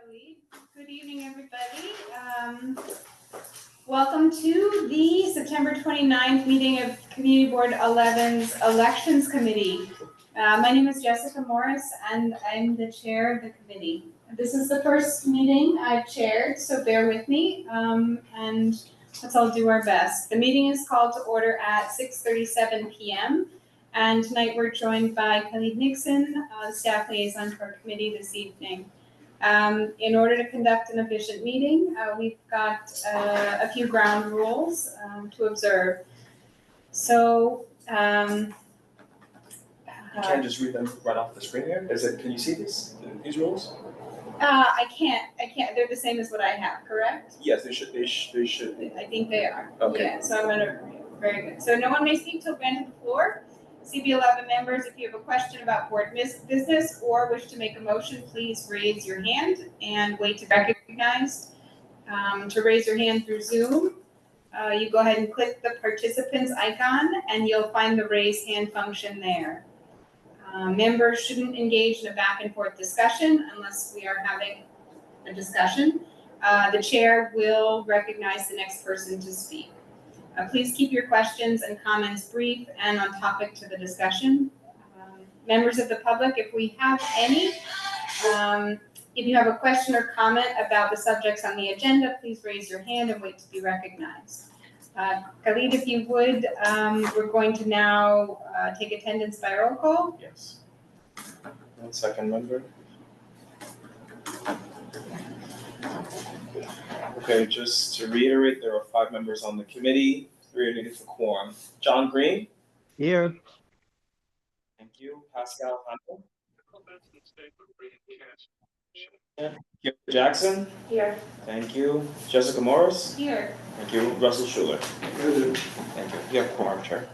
Kelly. Good evening, everybody. Welcome to the September 29th meeting of Community Board 11's Elections Committee. My name is Jessica Morris, and I'm the chair of the committee. This is the first meeting I've chaired, so bear with me, and let's all do our best. The meeting is called to order at 6:37 p.m. And tonight we're joined by Kelly Nixon, staff liaison for our committee this evening. In order to conduct an efficient meeting, we've got a few ground rules to observe. So, You can't just read them right off the screen here? Can you see these rules? I can't, they're the same as what I have, correct? Yes, they should be. I think they are. Okay. Yeah, so I'm gonna, very good. So no one may speak till granted the floor. CB11 members, if you have a question about board business or wish to make a motion, please raise your hand and wait to be recognized. To raise your hand through Zoom, you go ahead and click the participants icon and you'll find the raise hand function there. Members shouldn't engage in a back and forth discussion unless we are having a discussion. The chair will recognize the next person to speak. Please keep your questions and comments brief and on topic to the discussion. Members of the public, if we have any, if you have a question or comment about the subjects on the agenda, please raise your hand and wait to be recognized. Khalid, if you would, we're going to now take attendance by roll call. Yes. 1 second, member. Okay, just to reiterate, there are 5 members on the committee, 3 are needed for quorum. John Green? Here. Thank you. Pascal Handel? Kim Jackson? Here. Thank you. Jessica Morris? Here. Thank you. Russell Schuler? Thank you. You have quorum, Chair.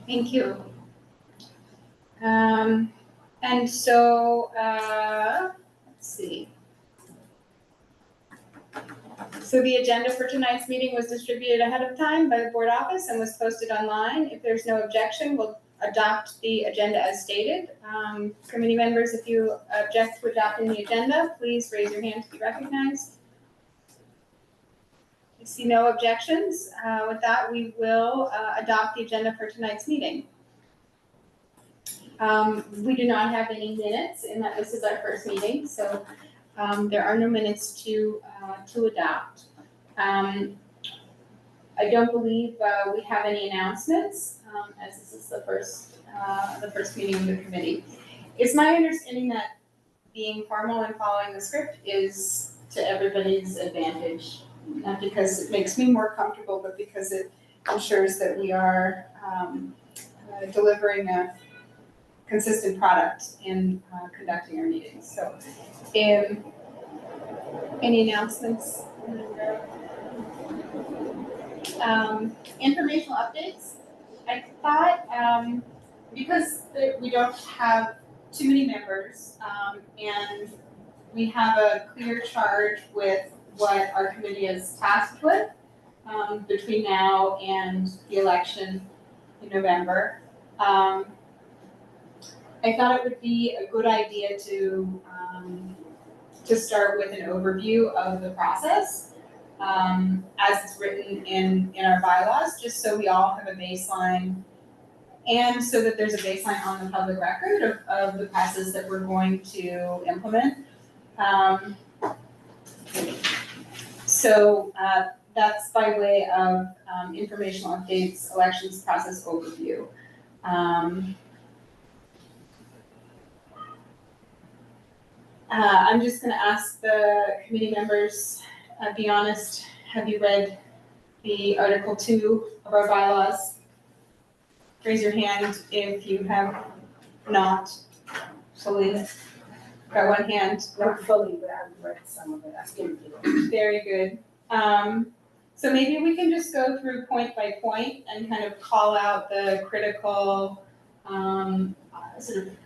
Thank you. And so, let's see. So the agenda for tonight's meeting was distributed ahead of time by the board office and was posted online. If there's no objection, we'll adopt the agenda as stated. Committee members, if you object to adopting the agenda, please raise your hand to be recognized. I see no objections. With that, we will adopt the agenda for tonight's meeting. We do not have any minutes in that this is our first meeting, so there are no minutes to adopt. I don't believe we have any announcements, as this is the first meeting of the committee. It's my understanding that being formal and following the script is to everybody's advantage, not because it makes me more comfortable, but because it ensures that we are delivering a consistent product in conducting our meetings. So, any announcements? Informational updates. I thought because we don't have too many members and we have a clear charge with what our committee is tasked with between now and the election in November. I thought it would be a good idea to start with an overview of the process as it's written in our bylaws, just so we all have a baseline and so that there's a baseline on the public record of the process that we're going to implement. So that's by way of informational updates, elections process overview. I'm just gonna ask the committee members, be honest, have you read the Article 2 of our bylaws? Raise your hand if you have not. Fully. Got one hand. Not fully, but I've read some of it. I skimmed it. Very good. So maybe we can just go through point by point and kind of call out the critical sort of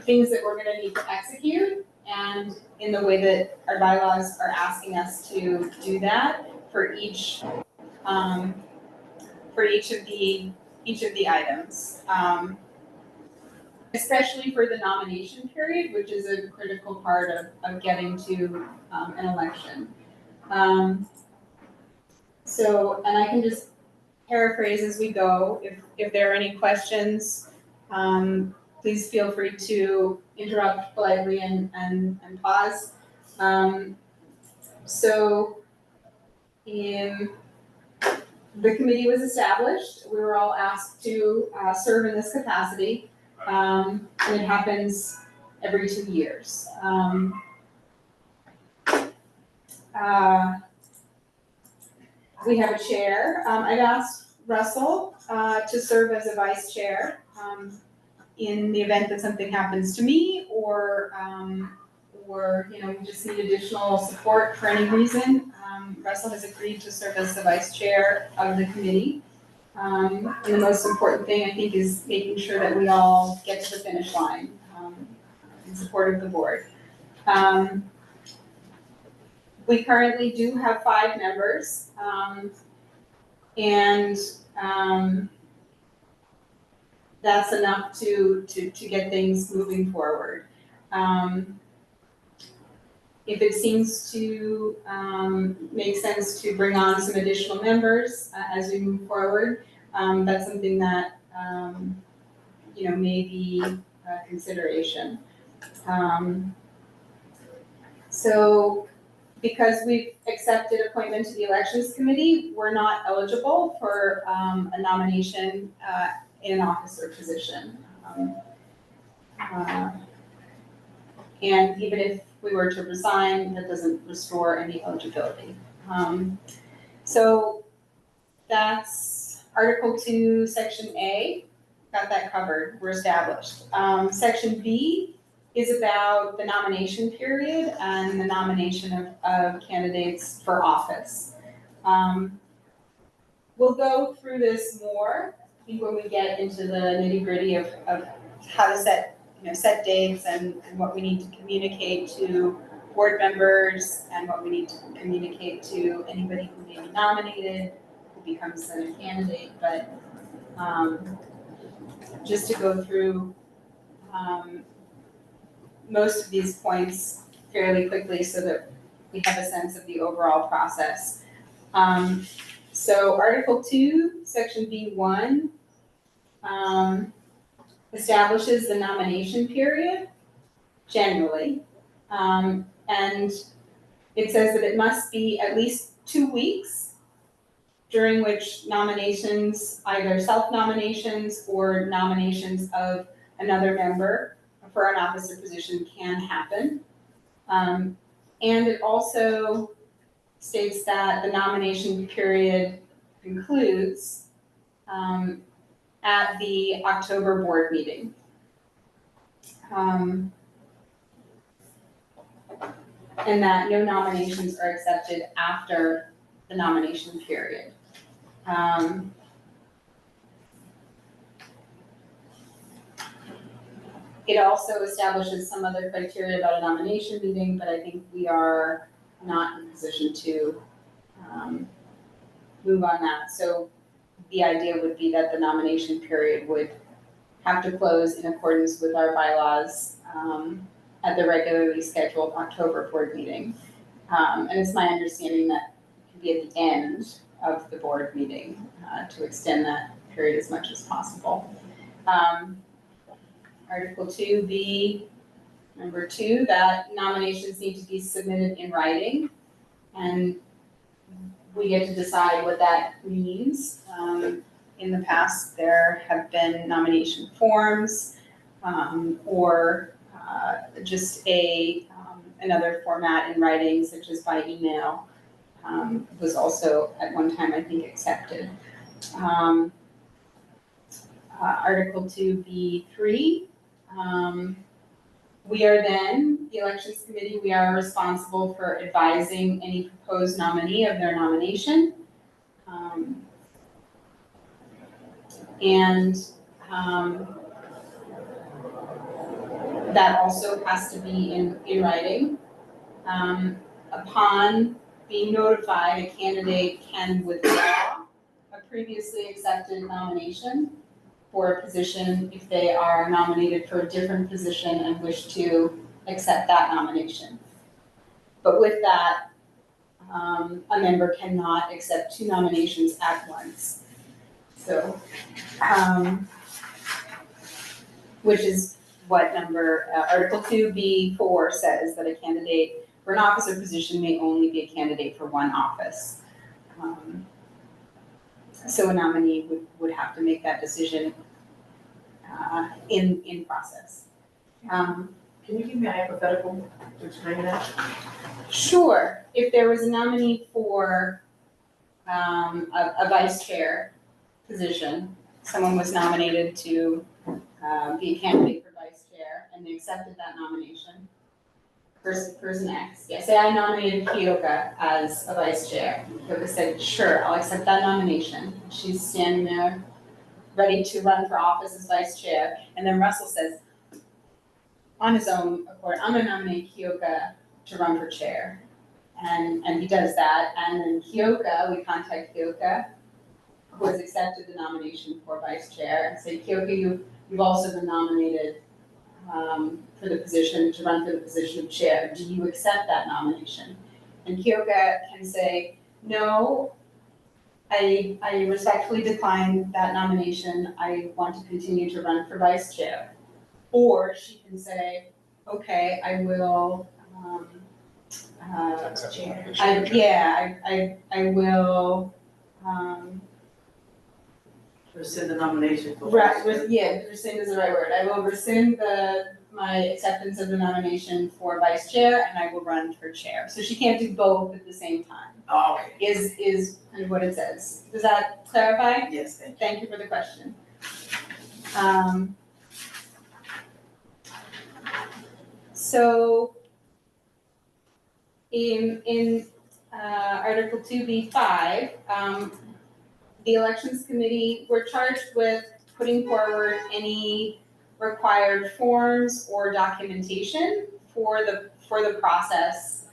things that we're gonna need to execute, and in the way that our bylaws are asking us to do that for each of the items. especially for the nomination period, which is a critical part of getting to an election. So, and I can just paraphrase as we go. If there are any questions, please feel free to interrupt politely and pause. So the committee was established. We were all asked to serve in this capacity, and it happens every 2 years. We have a chair. I've asked Russell to serve as a vice chair in the event that something happens to me, or we just need additional support for any reason. Russell has agreed to serve as the vice chair of the committee. And the most important thing, I think, is making sure that we all get to the finish line in support of the board. We currently do have 5 members, and that's enough to get things moving forward. If it seems to make sense to bring on some additional members as we move forward, that's something that may be a consideration. So because we've accepted appointment to the elections committee, we're not eligible for a nomination in an officer position. And even if we were to resign, that doesn't restore any eligibility. So that's Article 2, Section A. Got that covered. We're established. Section B is about the nomination period and the nomination of candidates for office. We'll go through this more, I think, when we get into the nitty-gritty of how to set dates and what we need to communicate to board members and what we need to communicate to anybody who may be nominated, who becomes then a candidate. But just to go through most of these points fairly quickly so that we have a sense of the overall process. So Article 2, Section B1 establishes the nomination period generally. And it says that it must be at least 2 weeks during which nominations, either self-nominations or nominations of another member for an officer position, can happen. And it also states that the nomination period concludes at the October board meeting. And that no nominations are accepted after the nomination period. It also establishes some other criteria about a nomination meeting, but I think we are not in a position to move on that. So the idea would be that the nomination period would have to close in accordance with our bylaws at the regularly scheduled October board meeting. And it's my understanding that it could be at the end of the board meeting to extend that period as much as possible. Article 2B, number 2, that nominations need to be submitted in writing, and we get to decide what that means. In the past, there have been nomination forms or just another format in writing, such as by email, was also at one time, I think, accepted. Article 2B3, we are then, the elections committee, we are responsible for advising any proposed nominee of their nomination. That also has to be in writing. Upon being notified, a candidate can withdraw a previously accepted nomination. for a position if they are nominated for a different position and wish to accept that nomination. But with that, a member cannot accept 2 nominations at once. So, which is what Article 2B4 says, that a candidate for an office or position may only be a candidate for one office. So a nominee would have to make that decision in process. Can you give me a hypothetical to explain that? Sure, if there was a nominee for a vice chair position, someone was nominated to be a candidate for vice chair, and they accepted that nomination. Person X, yeah, say I nominated Kyoka as a vice chair. Kyoka said, sure, I'll accept that nomination. She's standing there, ready to run for office as vice chair, and then Russell says, on his own accord, I'm gonna nominate Kyoka to run for chair. And he does that, and then Kyoka, we contact Kyoka, who has accepted the nomination for vice chair, and say, Kyoka, you've also been nominated for the position, to run for the position of chair. Do you accept that nomination? And Kyoka can say, no, I respectfully decline that nomination. I want to continue to run for vice chair. Or she can say, okay, I will, Chair. I will, Rescind the nomination for. rescind is the right word. I will rescind my acceptance of the nomination for vice chair, and I will run for chair. So she can't do both at the same time, Oh, okay. is kind of what it says. Does that clarify? Yes, thank you. Thank you for the question. So in Article 2B5, the Elections Committee, we're charged with putting forward any required forms or documentation for the process,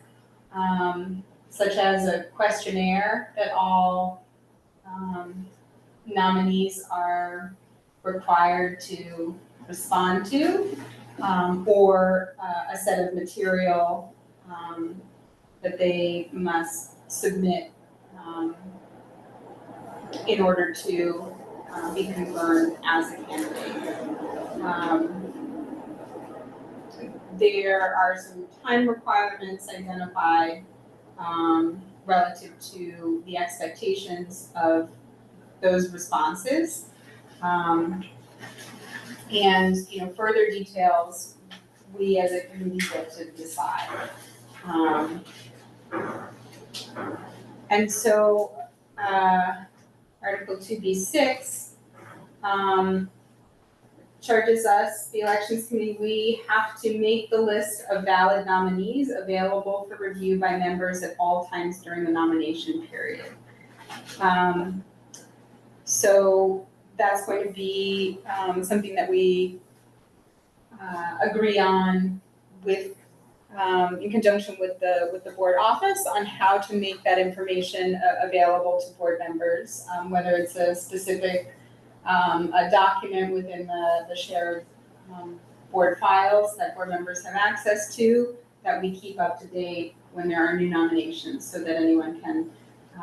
such as a questionnaire that all nominees are required to respond to, or a set of material that they must submit in order to be confirmed as a candidate. There are some time requirements identified relative to the expectations of those responses. And further details we as a committee get to decide. And so Article 2B6 charges us, the Elections Committee, we have to make the list of valid nominees available for review by members at all times during the nomination period. So that's going to be something that we agree on with, in conjunction with the board office, on how to make that information available to board members, whether it's a specific a document within the shared board files that board members have access to, that we keep up to date when there are new nominations, so that anyone can,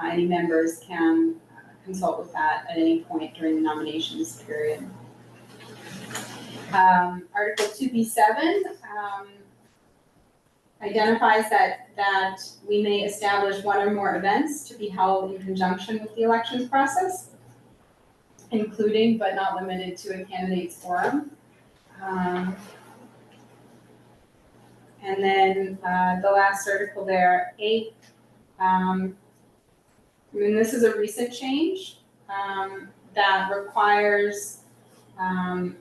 any members can consult with that at any point during the nominations period. Article 2B7 identifies that we may establish one or more events to be held in conjunction with the elections process, including but not limited to a candidate's forum. And then the last article there, 8, this is a recent change that requires a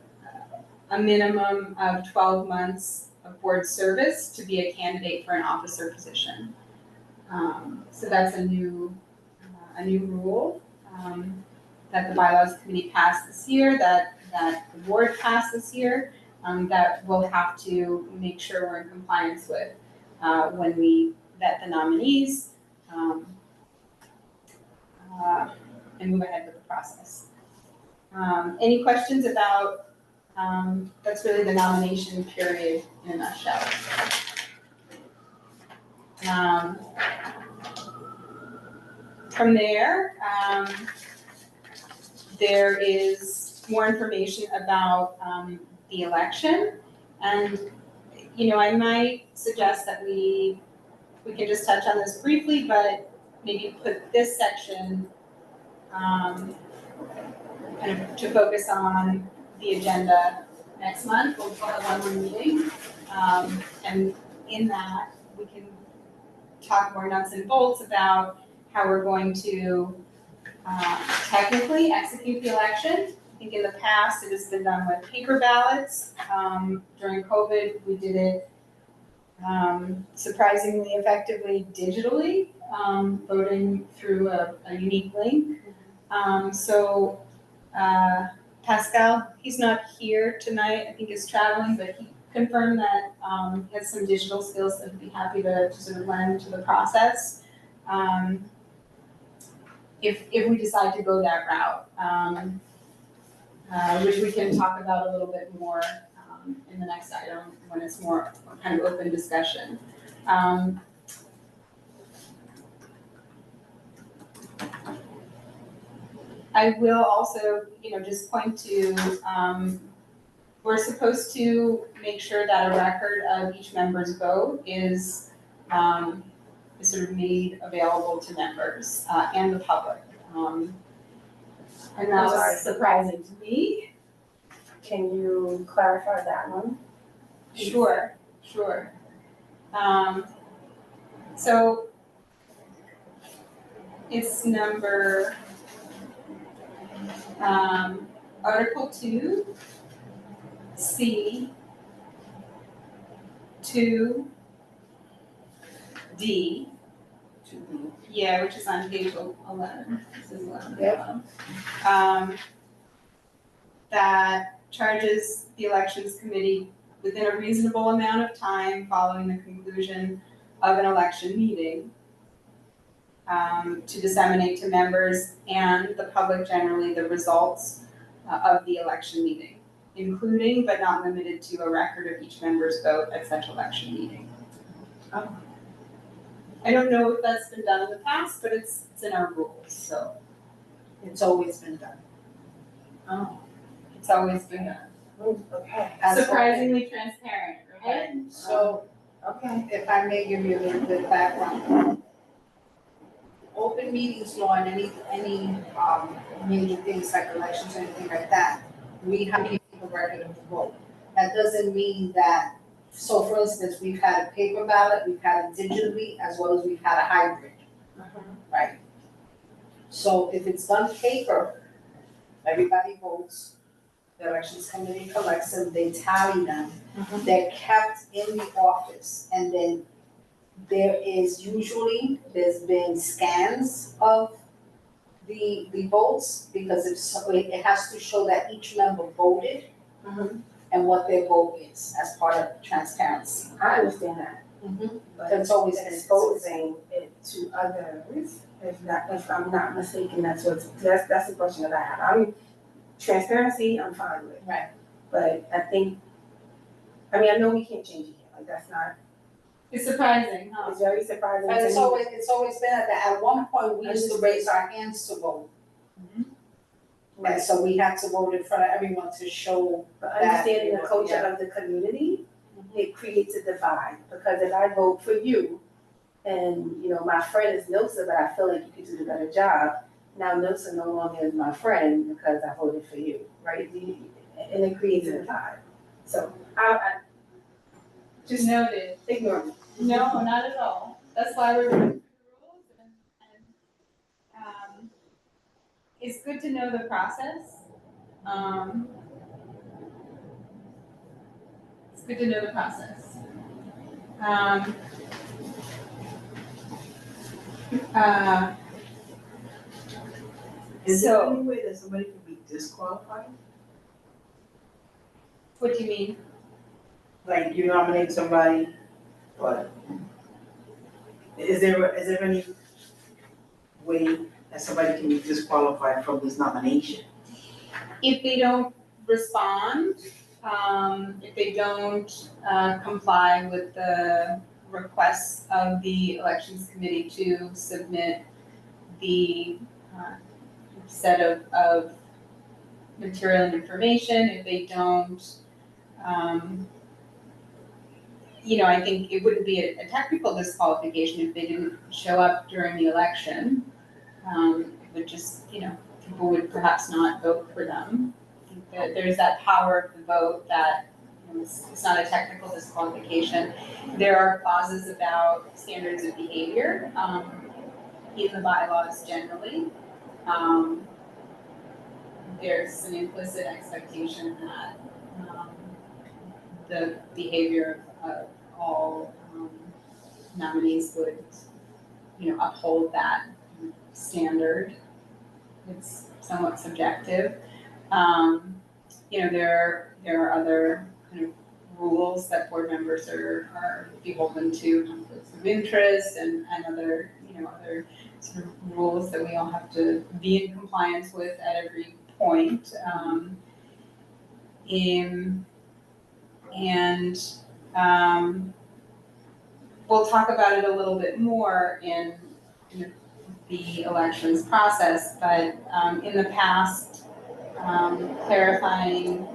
minimum of 12 months of board service to be a candidate for an officer position. So that's a new rule that the bylaws committee passed this year, that the board passed this year, that we'll have to make sure we're in compliance with when we vet the nominees and move ahead with the process. Any questions about, that's really the nomination period in a nutshell. From there, there is more information about the election. And, you know, I might suggest that we can just touch on this briefly, but maybe put this section kind of to focus on the agenda next month. We'll have one more meeting. And in that, we can talk more nuts and bolts about how we're going to technically execute the election. I think in the past, it has been done with paper ballots. During COVID, we did it surprisingly effectively digitally, voting through a unique link. So Pascal, he's not here tonight, I think he's traveling, but he confirmed that he has some digital skills that he'd be happy to sort of lend to the process. If we decide to go that route, which we can talk about a little bit more in the next item when it's more kind of open discussion. I will also, you know, just point to, we're supposed to make sure that a record of each member's vote is sort of made available to members and the public. And that was surprising to me. Can you clarify that one? Sure. So it's number Article 2, C, 2, D. Yeah, which is on page 11. This is 11. Yep. That charges the elections committee within a reasonable amount of time following the conclusion of an election meeting to disseminate to members and the public generally the results of the election meeting, including but not limited to a record of each member's vote at such election meeting. I don't know if that's been done in the past, but it's in our rules, so. It's always been done. Oh. It's always been done. Okay. Surprisingly transparent, right? And so, Okay. if I may give you a little bit of background. Open meetings law and any major things like elections or anything like that, we have to keep a record of the vote. That doesn't mean that, so for instance, we've had a paper ballot, we've had it digitally, as well as we've had a hybrid, right? So if it's done paper, everybody votes, the elections committee collects them, they tally them, they're kept in the office, and then there's been scans of the votes, because it has to show that each member voted and what their vote is as part of transparency. I understand that. But That's always been exposing it to others, if I'm not mistaken, that's the question that I have. Transparency, I'm fine with. Right. But I know we can't change it yet, like that's not, It's surprising, huh? it's very surprising But to me. it's always been at one point, we used to raise our hands to vote. And so we had to vote in front of everyone to show. But understanding the that, culture yeah. of the community, it creates a divide, because if I vote for you, and, my friend is Nilsa, but I feel like you could do the better job, now Nilsa no longer is my friend because I voted for you, right? And it creates a divide. So, I just Noted. ignore me. No, not at all. That's why we're going through the rules and it's good to know the process. It's good to know the process. Is there So- any way that somebody can be disqualified? What do you mean? Like you nominate somebody, but is there any way that somebody can be disqualified from this nomination? If they don't respond, if they don't comply with the requests of the elections committee to submit the set of material and information, if they don't, I think it wouldn't be a technical disqualification if they didn't show up during the election. It would just, people would perhaps not vote for them. I think that there's that power of the vote that it's not a technical disqualification. There are clauses about standards of behavior in the bylaws generally. There's an implicit expectation that the behavior of all nominees would, uphold that standard. It's somewhat subjective. There are other kind of rules that board members are beholden to, conflicts of interest and other, other sort of rules that we all have to be in compliance with at every point. We'll talk about it a little bit more in the elections process, but in the past, clarifying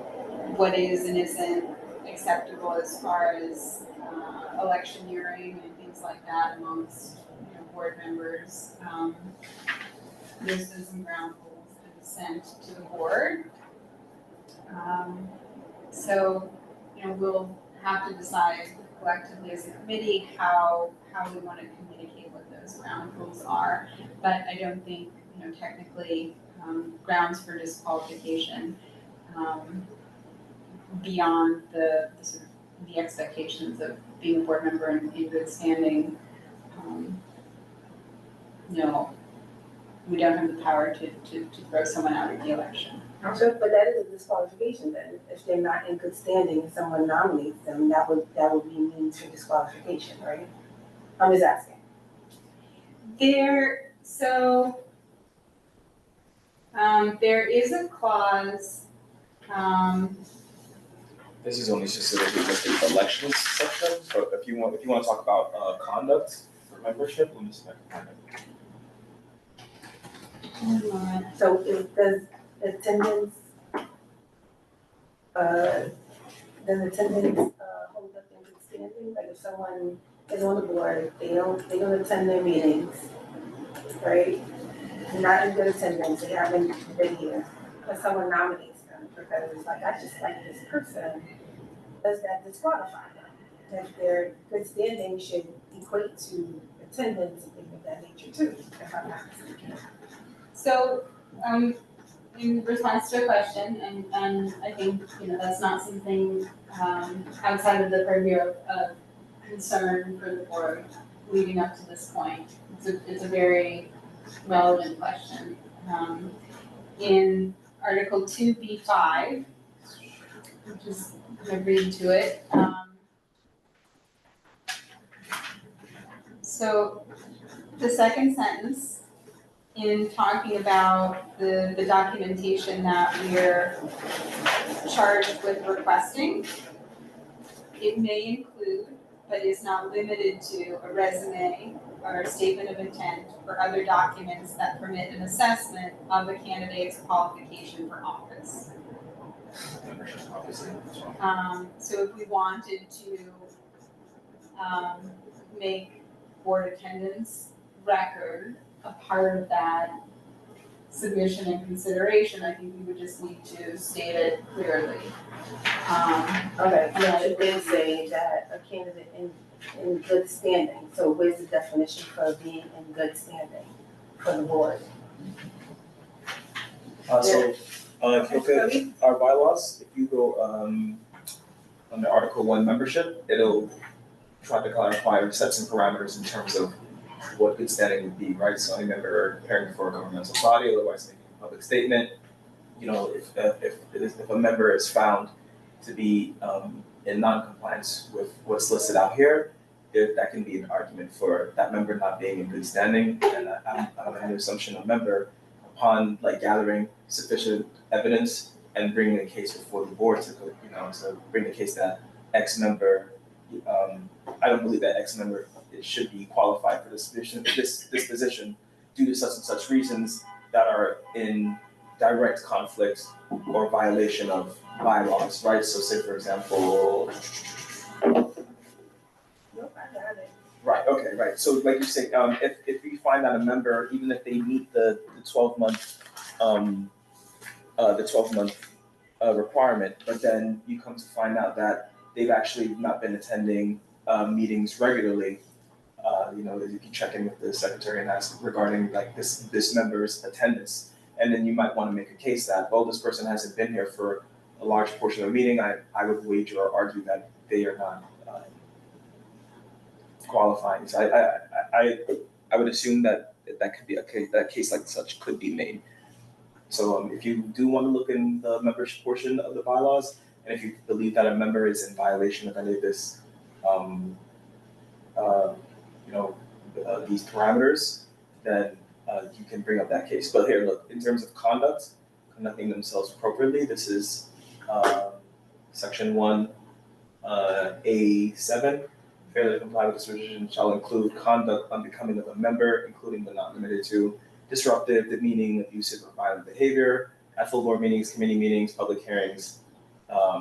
what is and isn't acceptable as far as electioneering and things like that amongst board members. There's been some ground rules that have been sent to the board. So we'll have to decide collectively as a committee how we want to communicate what those ground rules are. But I don't think technically grounds for disqualification beyond the sort of the expectations of being a board member in good standing. No, we don't have the power to throw someone out of the election. Sure, but that is a disqualification then. If they're not in good standing and someone nominates them, that would be means for disqualification, right? I'm just asking. There is a clause, This is only specifically with the elections section, but if you want to talk about conduct for membership, let me see if I can find it. So does attendance hold up in good standing? Like if someone is on the board, they don't attend their meetings, right? They're not in good attendance, they haven't been here, but someone nominates them because it's like, I just like this person, does that disqualify them? If their good standing should equate to attendance and things of that nature too, if I'm not mistaken. so, in response to a question, and I think, that's not something, outside of the purview of concern for the board leading up to this point. It's a very relevant question. In Article 2B5, which is, I'm gonna read to it. So the second sentence, in talking about the documentation that we're charged with requesting, it may include, but is not limited to, a resume or a statement of intent or other documents that permit an assessment of a candidate's qualification for office. Membership, obviously, as well. So if we wanted to make board attendance record a part of that submission and consideration, I think we would just need to state it clearly. Okay, yeah, it did say that a candidate in good standing, so where's the definition for being in good standing for the board? If you look at our bylaws, if you go under Article 1 membership, it'll try to clarify or set some parameters in terms of what good standing would be, right? So any member preparing for a governmental body, otherwise making a public statement, if a member is found to be in non-compliance with what's listed out here, that can be an argument for that member not being in good standing. And I'm under the assumption a member, upon gathering sufficient evidence and bringing a case before the board to, to bring the case that X member, I don't believe that X member should be qualified for this position, due to such and such reasons that are in direct conflict or violation of bylaws, right? So say for example, Nope, I got it. right, okay, right. So like you say, if you find that a member, even if they meet the 12-month, requirement, but then you come to find out that they've actually not been attending, meetings regularly, you can check in with the secretary and ask regarding like this member's attendance. And then you might want to make a case that, well, this person hasn't been here for a large portion of the meeting. I would wager or argue that they are not, qualifying. So I would assume that could be that case like such could be made. So if you do want to look in the membership portion of the bylaws, and if you believe that a member is in violation of any of this, these parameters, then you can bring up that case. But here, look, in terms of conducting themselves appropriately, this is section 1A7. Fairly comply with this provision shall include conduct unbecoming of a member, including but not limited to disruptive, demeaning, abusive, or violent behavior at full board meetings, committee meetings, public hearings.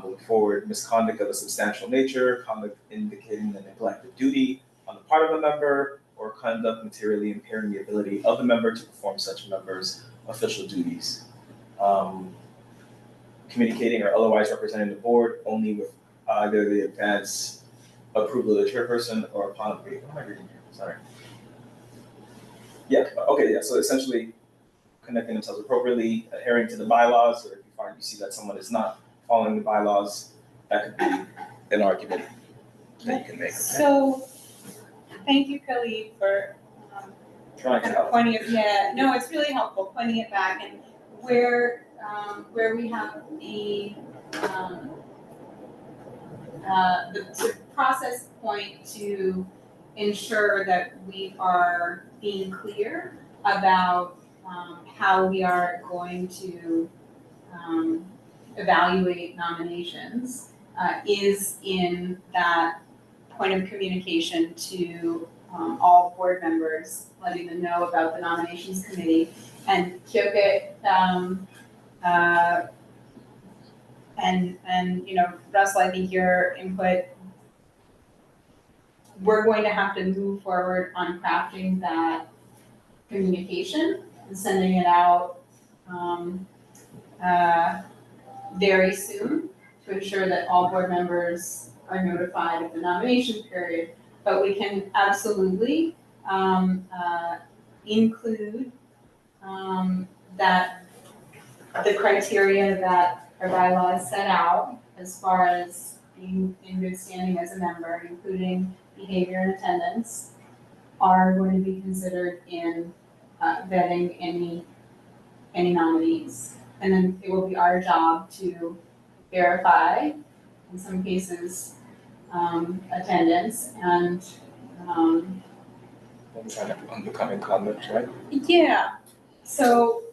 Moving forward, misconduct of a substantial nature, conduct indicating the neglect of duty on the part of a member, or conduct materially impairing the ability of the member to perform such member's official duties. Communicating or otherwise representing the board only with either the advance approval of the chairperson or upon what am I reading here? Sorry. Yeah, okay, yeah, so essentially conducting themselves appropriately, adhering to the bylaws, or if you see that someone is not following the bylaws, that could be an argument that you can make. Okay? So, thank you, Khalid, for Trying to kind of help. pointing it, yeah, no, it's really helpful, pointing it back, and where we have the sort of process point to ensure that we are being clear about how we are going to evaluate nominations is in that point of communication to all board members, letting them know about the nominations committee. And Kyoke, and Russell, I think your input, we're going to have to move forward on crafting that communication and sending it out very soon to ensure that all board members are notified of the nomination period. But we can absolutely include that the criteria that our bylaws set out as far as being in good standing as a member, including behavior and attendance, are going to be considered in vetting any nominees. And then it will be our job to verify, in some cases, attendance and Unbecoming conduct, right? yeah. So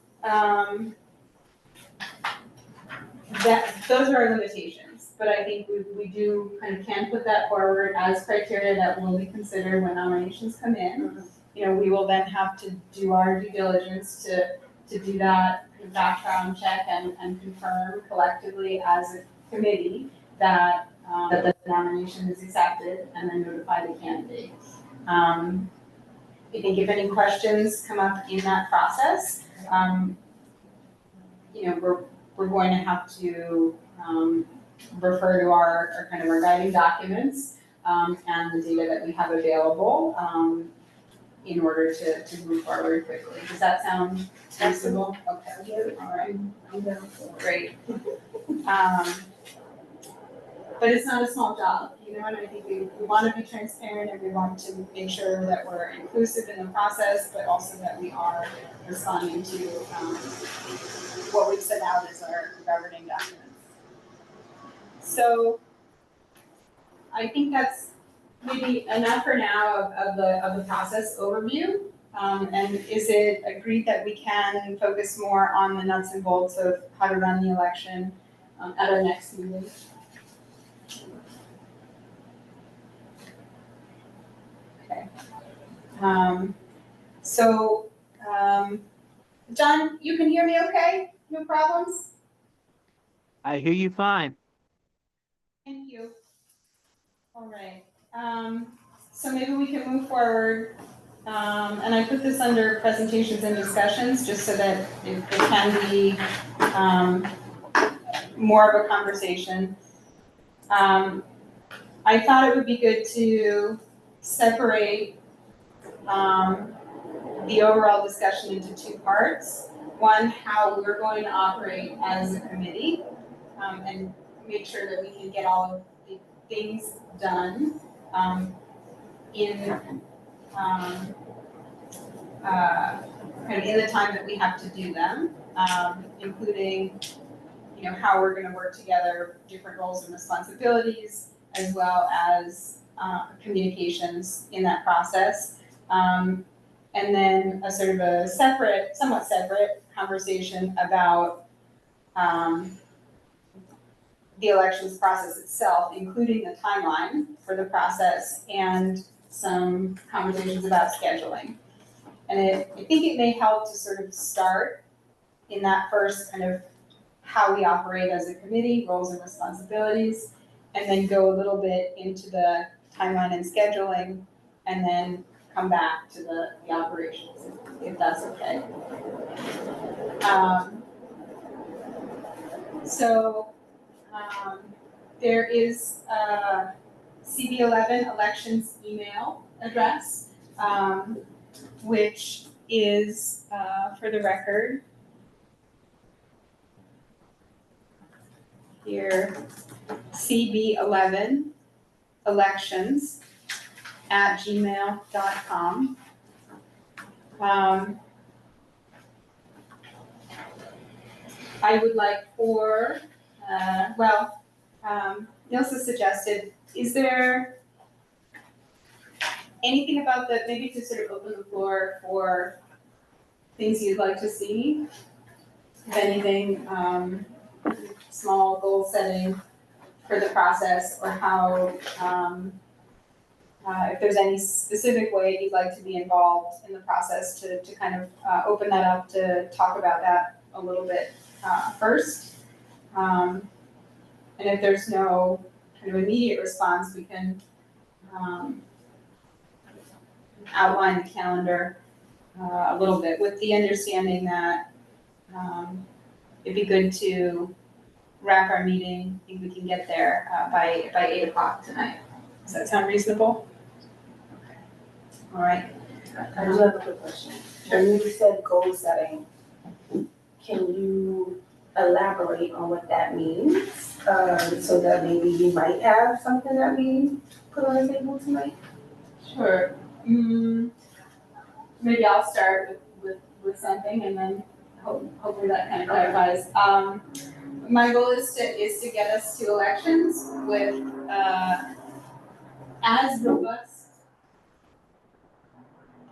those are our limitations, but I think we do kind of can put that forward as criteria that will be considered when nominations come in. We will then have to do our due diligence to do that background check and confirm collectively as a committee that the nomination is accepted and then notify the candidate. I think if any questions come up in that process, we're going to have to refer to our kind of our guiding documents and the data that we have available in order to move forward quickly. Does that sound reasonable? Okay, all right, great. But it's not a small job, and I think we want to be transparent and we want to make sure that we're inclusive in the process, but also that we are responding to what we've set out as our governing documents. So I think that's maybe enough for now of the process overview. And is it agreed that we can focus more on the nuts and bolts of how to run the election at our next meeting? Okay. John, you can hear me okay? No problems? I hear you fine. Thank you. All right, so maybe we can move forward. And I put this under presentations and discussions, just so that it can be, more of a conversation. I thought it would be good to separate, the overall discussion into two parts. One, how we're going to operate as a committee, and make sure that we can get all of the things done, in, kind of in the time that we have to do them, including, how we're gonna work together, different roles and responsibilities, as well as, communications in that process. And then a sort of a separate, somewhat separate conversation about, the elections process itself, including the timeline for the process and some conversations about scheduling. And I think it may help to sort of start in that first kind of how we operate as a committee, roles and responsibilities, and then go a little bit into the timeline and scheduling, and then come back to the operations, if that's okay. There is a CB11 elections email address, which is, for the record, here, CB11 elections@gmail.com. I would like for, Nilsa suggested, is there anything about that, maybe to sort of open the floor for things you'd like to see? If anything, small goal setting for the process, or how, if there's any specific way you'd like to be involved in the process to kind of open that up, to talk about that a little bit first. And if there's no kind of immediate response, we can outline the calendar a little bit, with the understanding that it'd be good to wrap our meeting. I think we can get there by 8 o'clock tonight. Does that sound reasonable? Okay. All right. I do have a quick question. When you said goal setting, can you elaborate on what that means? So that maybe we might have something that we put on the table tonight? Sure. Maybe I'll start with something, and then hopefully that kind of clarifies. My goal is to get us to elections with as robust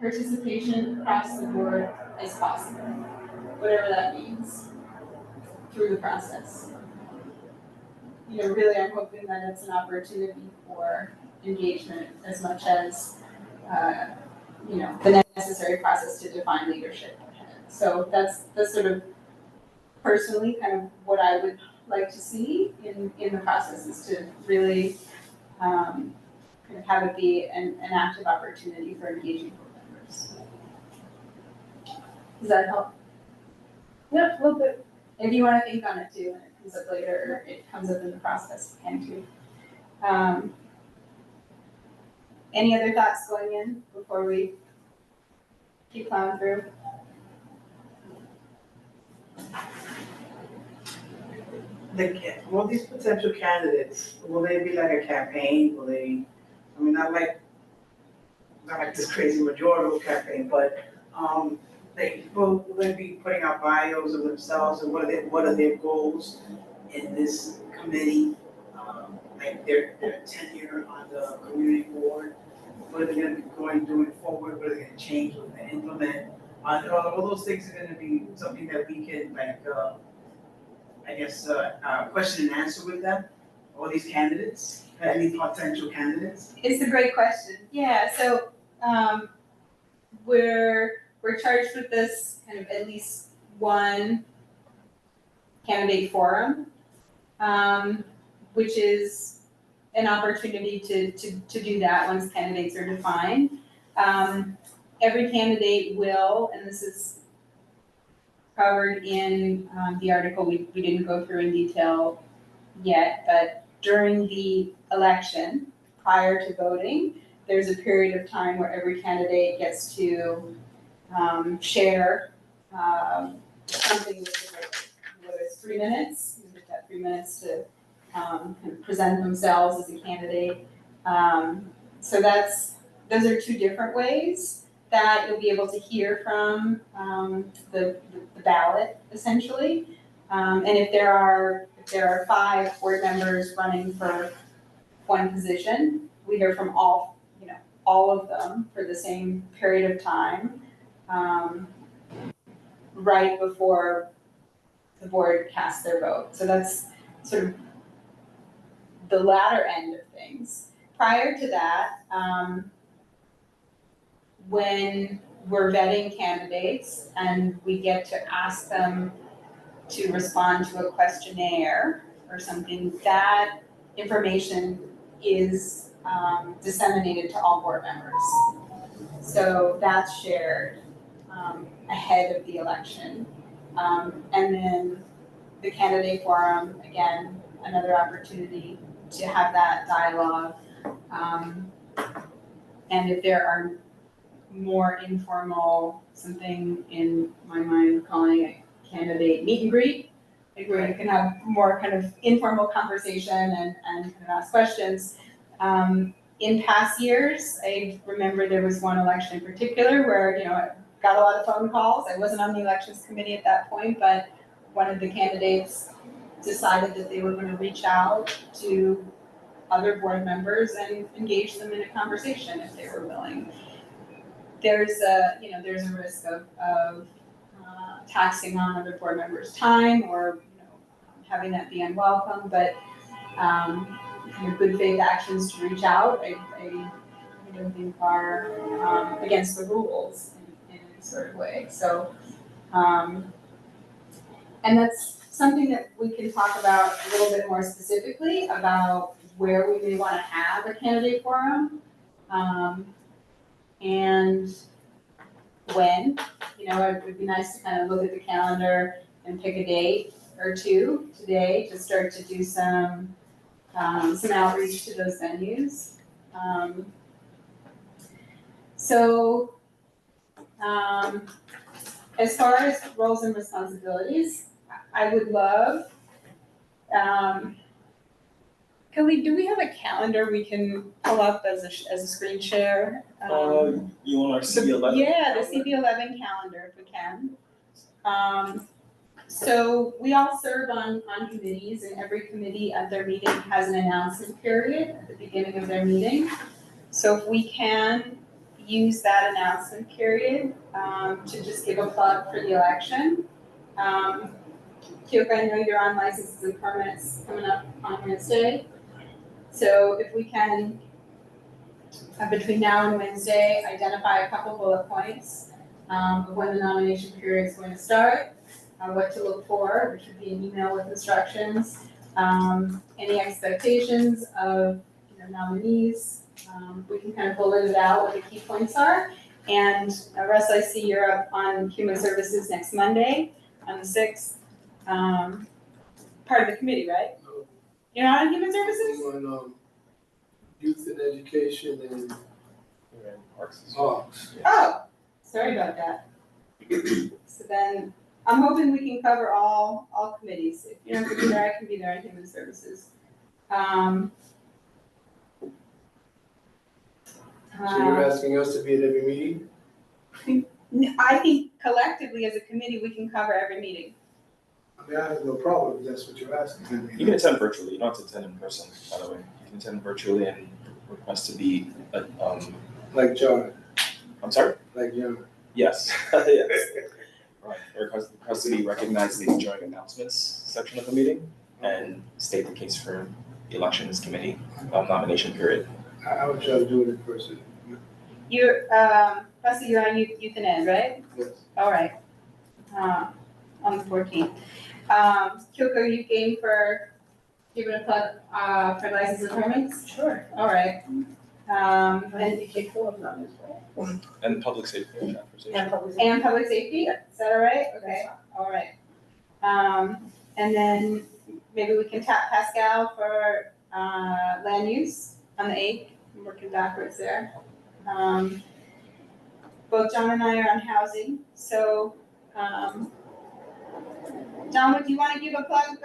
participation across the board as possible, whatever that means, through the process. Really, I'm hoping that it's an opportunity for engagement as much as, the necessary process to define leadership. So that's sort of personally kind of what I would like to see in the process, is to really kind of have it be an active opportunity for engaging board members. Does that help? Yep, a little bit. If you want to think on it too, and it comes up later, or it comes up in the process, you can too. Any other thoughts going in before we keep plowing through? Will these potential candidates, will they be like a campaign? Will they, not like this crazy majority campaign, but, will they be putting out bios of themselves, and what are their goals in this committee? Like their tenure on the community board, what are they gonna be doing forward, what are they gonna change, what are they gonna implement? All those things are gonna be something that we can question and answer with them, all these candidates, any potential candidates. It's a great question. Yeah, so we're charged with this kind of at least one candidate forum, which is an opportunity to do that once candidates are defined. Every candidate will, and this is covered in the article we didn't go through in detail yet, but during the election, prior to voting, there's a period of time where every candidate gets to share something with the voter, whether it's 3 minutes, you get that 3 minutes to kind of present themselves as a candidate. So those are two different ways that you'll be able to hear from the ballot, essentially. And if there are 5 board members running for one position, we hear from all of them for the same period of time, right before the board casts their vote. So that's sort of the latter end of things. Prior to that, when we're vetting candidates and we get to ask them to respond to a questionnaire or something, that information is disseminated to all board members. So that's shared ahead of the election. And then the candidate forum, again, another opportunity to have that dialogue. And if there are more informal, something in my mind calling it candidate meet and greet, like where you can have more kind of informal conversation and kind of ask questions. In past years, I remember there was one election in particular where, I got a lot of phone calls. I wasn't on the elections committee at that point, but one of the candidates decided that they were going to reach out to other board members and engage them in a conversation if they were willing. There's a risk of taxing on other board members' time or having that be unwelcome, but good faith actions to reach out, I don't think are against the rules in any sort of way. So, and that's something that we can talk about a little bit more specifically about where we may want to have a candidate forum, and when. It would be nice to kind of look at the calendar and pick a date or two today to start to do some outreach to those venues. As far as roles and responsibilities, I would love, Kelly, do we have a calendar we can pull up as a screen share? You want our CB11? Yeah, the CB11 calendar if we can. So we all serve on committees, and every committee at their meeting has an announcement period at the beginning of their meeting. So if we can use that announcement period to just give a plug for the election. Kyoko, I know you're on licenses and permits coming up on Wednesday. So if we can, between now and Wednesday, identify a couple bullet points of when the nomination period is going to start, what to look for, which would be an email with instructions, any expectations of nominees. We can kind of bullet it out what the key points are. And Russ, I see you're up on Human Services next Monday on the 6th. Part of the committee, right? No. You're not on Human Services? I'm on youth and education and parks. Oh, sorry about that. So then, I'm hoping we can cover all committees. If you don't have to be there, I can be there on Human Services. So you're asking us to be at every meeting? I think collectively as a committee, we can cover every meeting. I mean, I have no problem if that's what you're asking. You can attend virtually, you don't have to attend in person, by the way. You can attend virtually and request to be, Like John, I'm sorry? like John. Yes, yes. Right, request to be recognized in the joint announcements section of the meeting and state the case for the elections committee nomination period. I would try to do it in person. You're, Rusty, you're on youth and ed, right? Yes. All right. On the 14th. Kyoko, you game for giving a plug, for licenses and permits? Sure. All right. And And, you can call them as well. And public safety and transportation. And public. and public safety, is that all right? Okay, all right. And then maybe we can tap Pascal for, land use on the 8th, I'm working backwards there. Both John and I are on housing, so, John, would you wanna give a plug,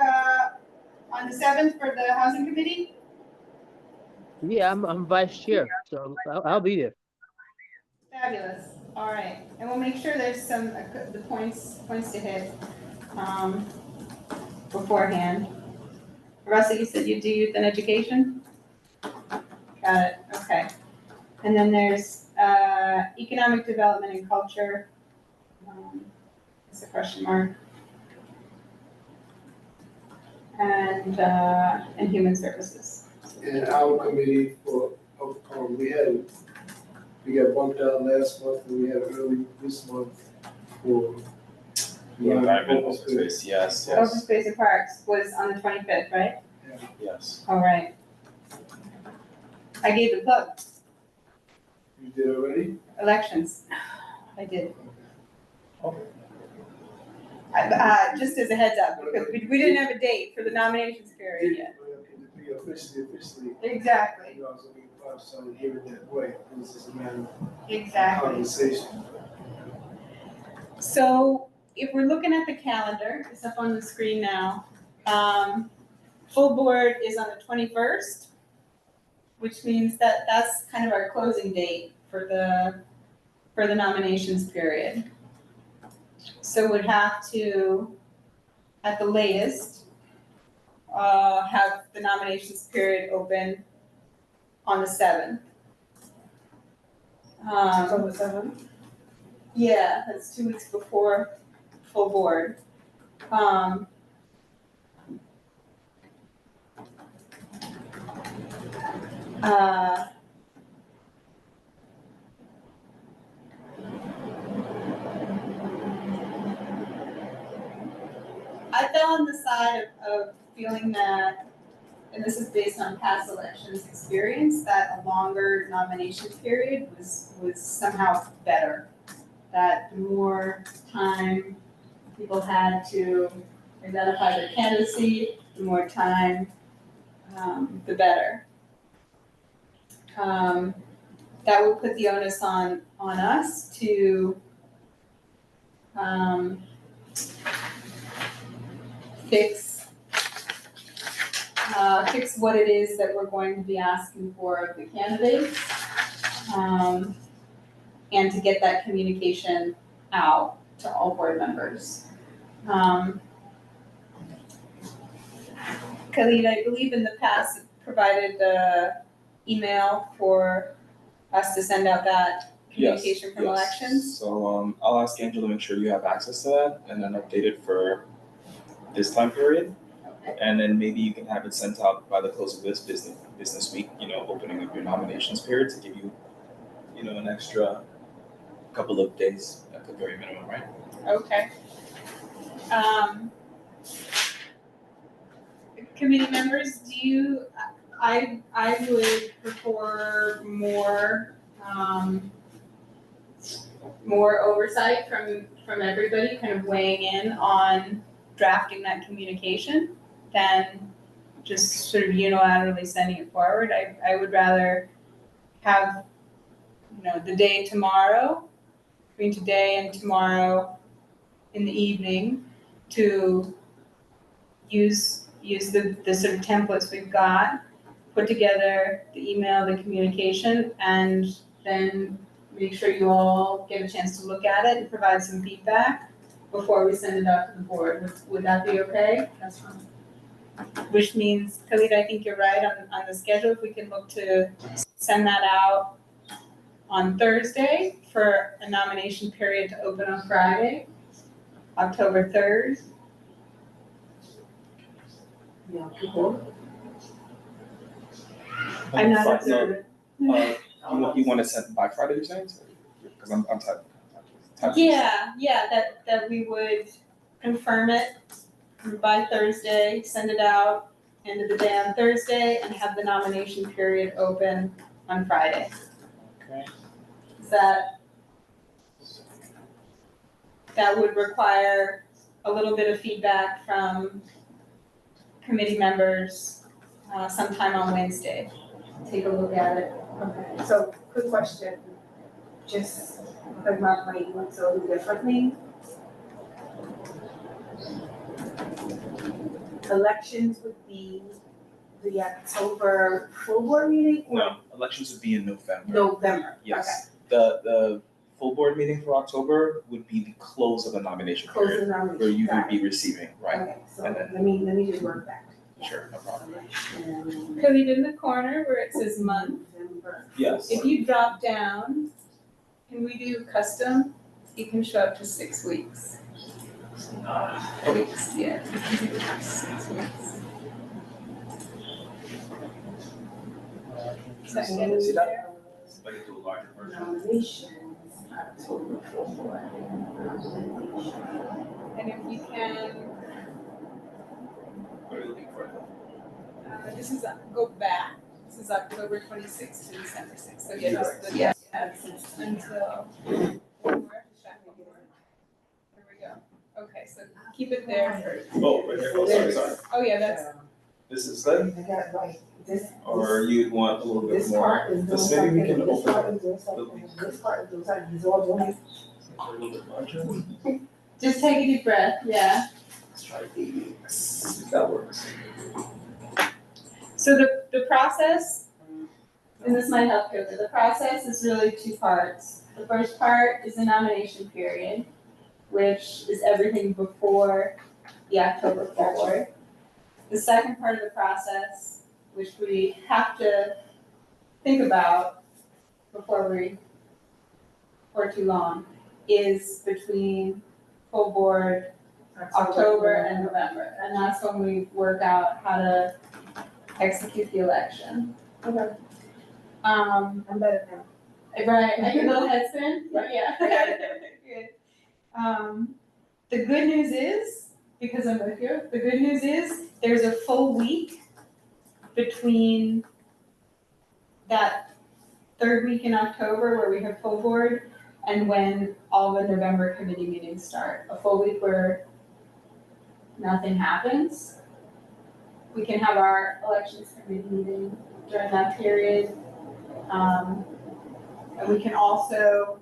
on the 7th for the housing committee? Yeah, I'm vice chair, so I'll be there. Fabulous, all right, and we'll make sure there's some, the points to hit, beforehand. Russell, you said you do youth and education? Got it, okay. And then there's, economic development and culture. It's a question mark. And human services. And our committee for, we got bumped out last month and we had early this month for. Environment, open space, yes, Open yes, space and parks was on the 25th, right? yes. All right. I gave the plug, You did already? elections. I did. Okay. Just as a heads up, because we didn't have a date for the nominations period yet. We officially. Exactly, You also be part of something here that way. This is a matter of exactly. conversation. So if we're looking at the calendar, it's up on the screen now. Full board is on the 21st, which means that that's kind of our closing date for the nominations period. So we'd have to, at the latest, have the nominations period open on the 7th. On the 7th? Yeah, that's 2 weeks before full board. I fell on the side of feeling that, and this is based on past elections experience, that a longer nomination period was somehow better. That the more time people had to identify their candidacy, the more time, the better. That would put the onus on us to fix what it is that we're going to be asking for of the candidates, and to get that communication out to all board members. Khalid, I believe in the past you provided the email for us to send out that communication from Yes. elections. So, I'll ask Angela to make sure you have access to that and then update it for this time period. Okay. And then maybe you can have it sent out by the close of this business week, opening up your nominations period to give you, an extra couple of days at the very minimum, right? Okay. Committee members, I would prefer more oversight from everybody, kind of weighing in on drafting that communication than just sort of unilaterally sending it forward. I would rather have, the day tomorrow, between today and tomorrow in the evening, to use the sort of templates we've got, put together the email, the communication, and then make sure you all get a chance to look at it and provide some feedback before we send it out to the board. Would that be okay? That's fine. Which means, Khalid, I think you're right on the schedule. If we can look to send that out on Thursday for a nomination period to open on Friday, October 3rd. Yeah, people. I'm not No, observant. you want to send by Friday, you're saying? Because I'm typing. Yeah, that we would confirm it by Thursday, send it out end of the day on Thursday, and have the nomination period open on Friday. Okay. That would require a little bit of feedback from committee members sometime on Wednesday. Take a look at it. Okay, so quick question, just because my brain works a little differently. Elections would be the October full board meeting or No, elections would be in November. November? Yes. The full board meeting for October would be the close of the nomination Close period, the nomination. where you would Got be it. receiving, right? Okay, so And then- let me just work back. Sure, no problem. Cody, in the corner where it says month, November. Yes. if you drop down, can we do custom? You can show up to 6 weeks. Weeks, yeah. 6 weeks. So I can get it See that? there. Like a larger version. Nominations, October full board. Nomination. And if you can, What are you looking for? this is, go back, this is October 26th to December 6th, so yeah, just, Yeah. until. Here we go, okay, so keep it there for, Oh, right here, oh, sorry. oh yeah, that's, This is good, I got it right. This, or you'd want a little bit this more? part is doing This maybe we something, can this part open is doing something, this part is doing something, it's all doing. a little bit larger. just take a deep breath, yeah. Let's try these, if that works. So the process, and this might help Coco, the process is really 2 parts. The first part is the nomination period, which is everything before the October full board. The second part of the process, which we have to think about before too long, is between full board October and November. And that's when we work out how to execute the election. Okay. Um, I'm better now. right, I get a little head spin, yeah. Good. The good news is, because I'm with you, the good news is there's a full week between that 3rd week in October where we have full board and when all the November committee meetings start. A full week where nothing happens. We can have our elections committee meeting during that period. And we can also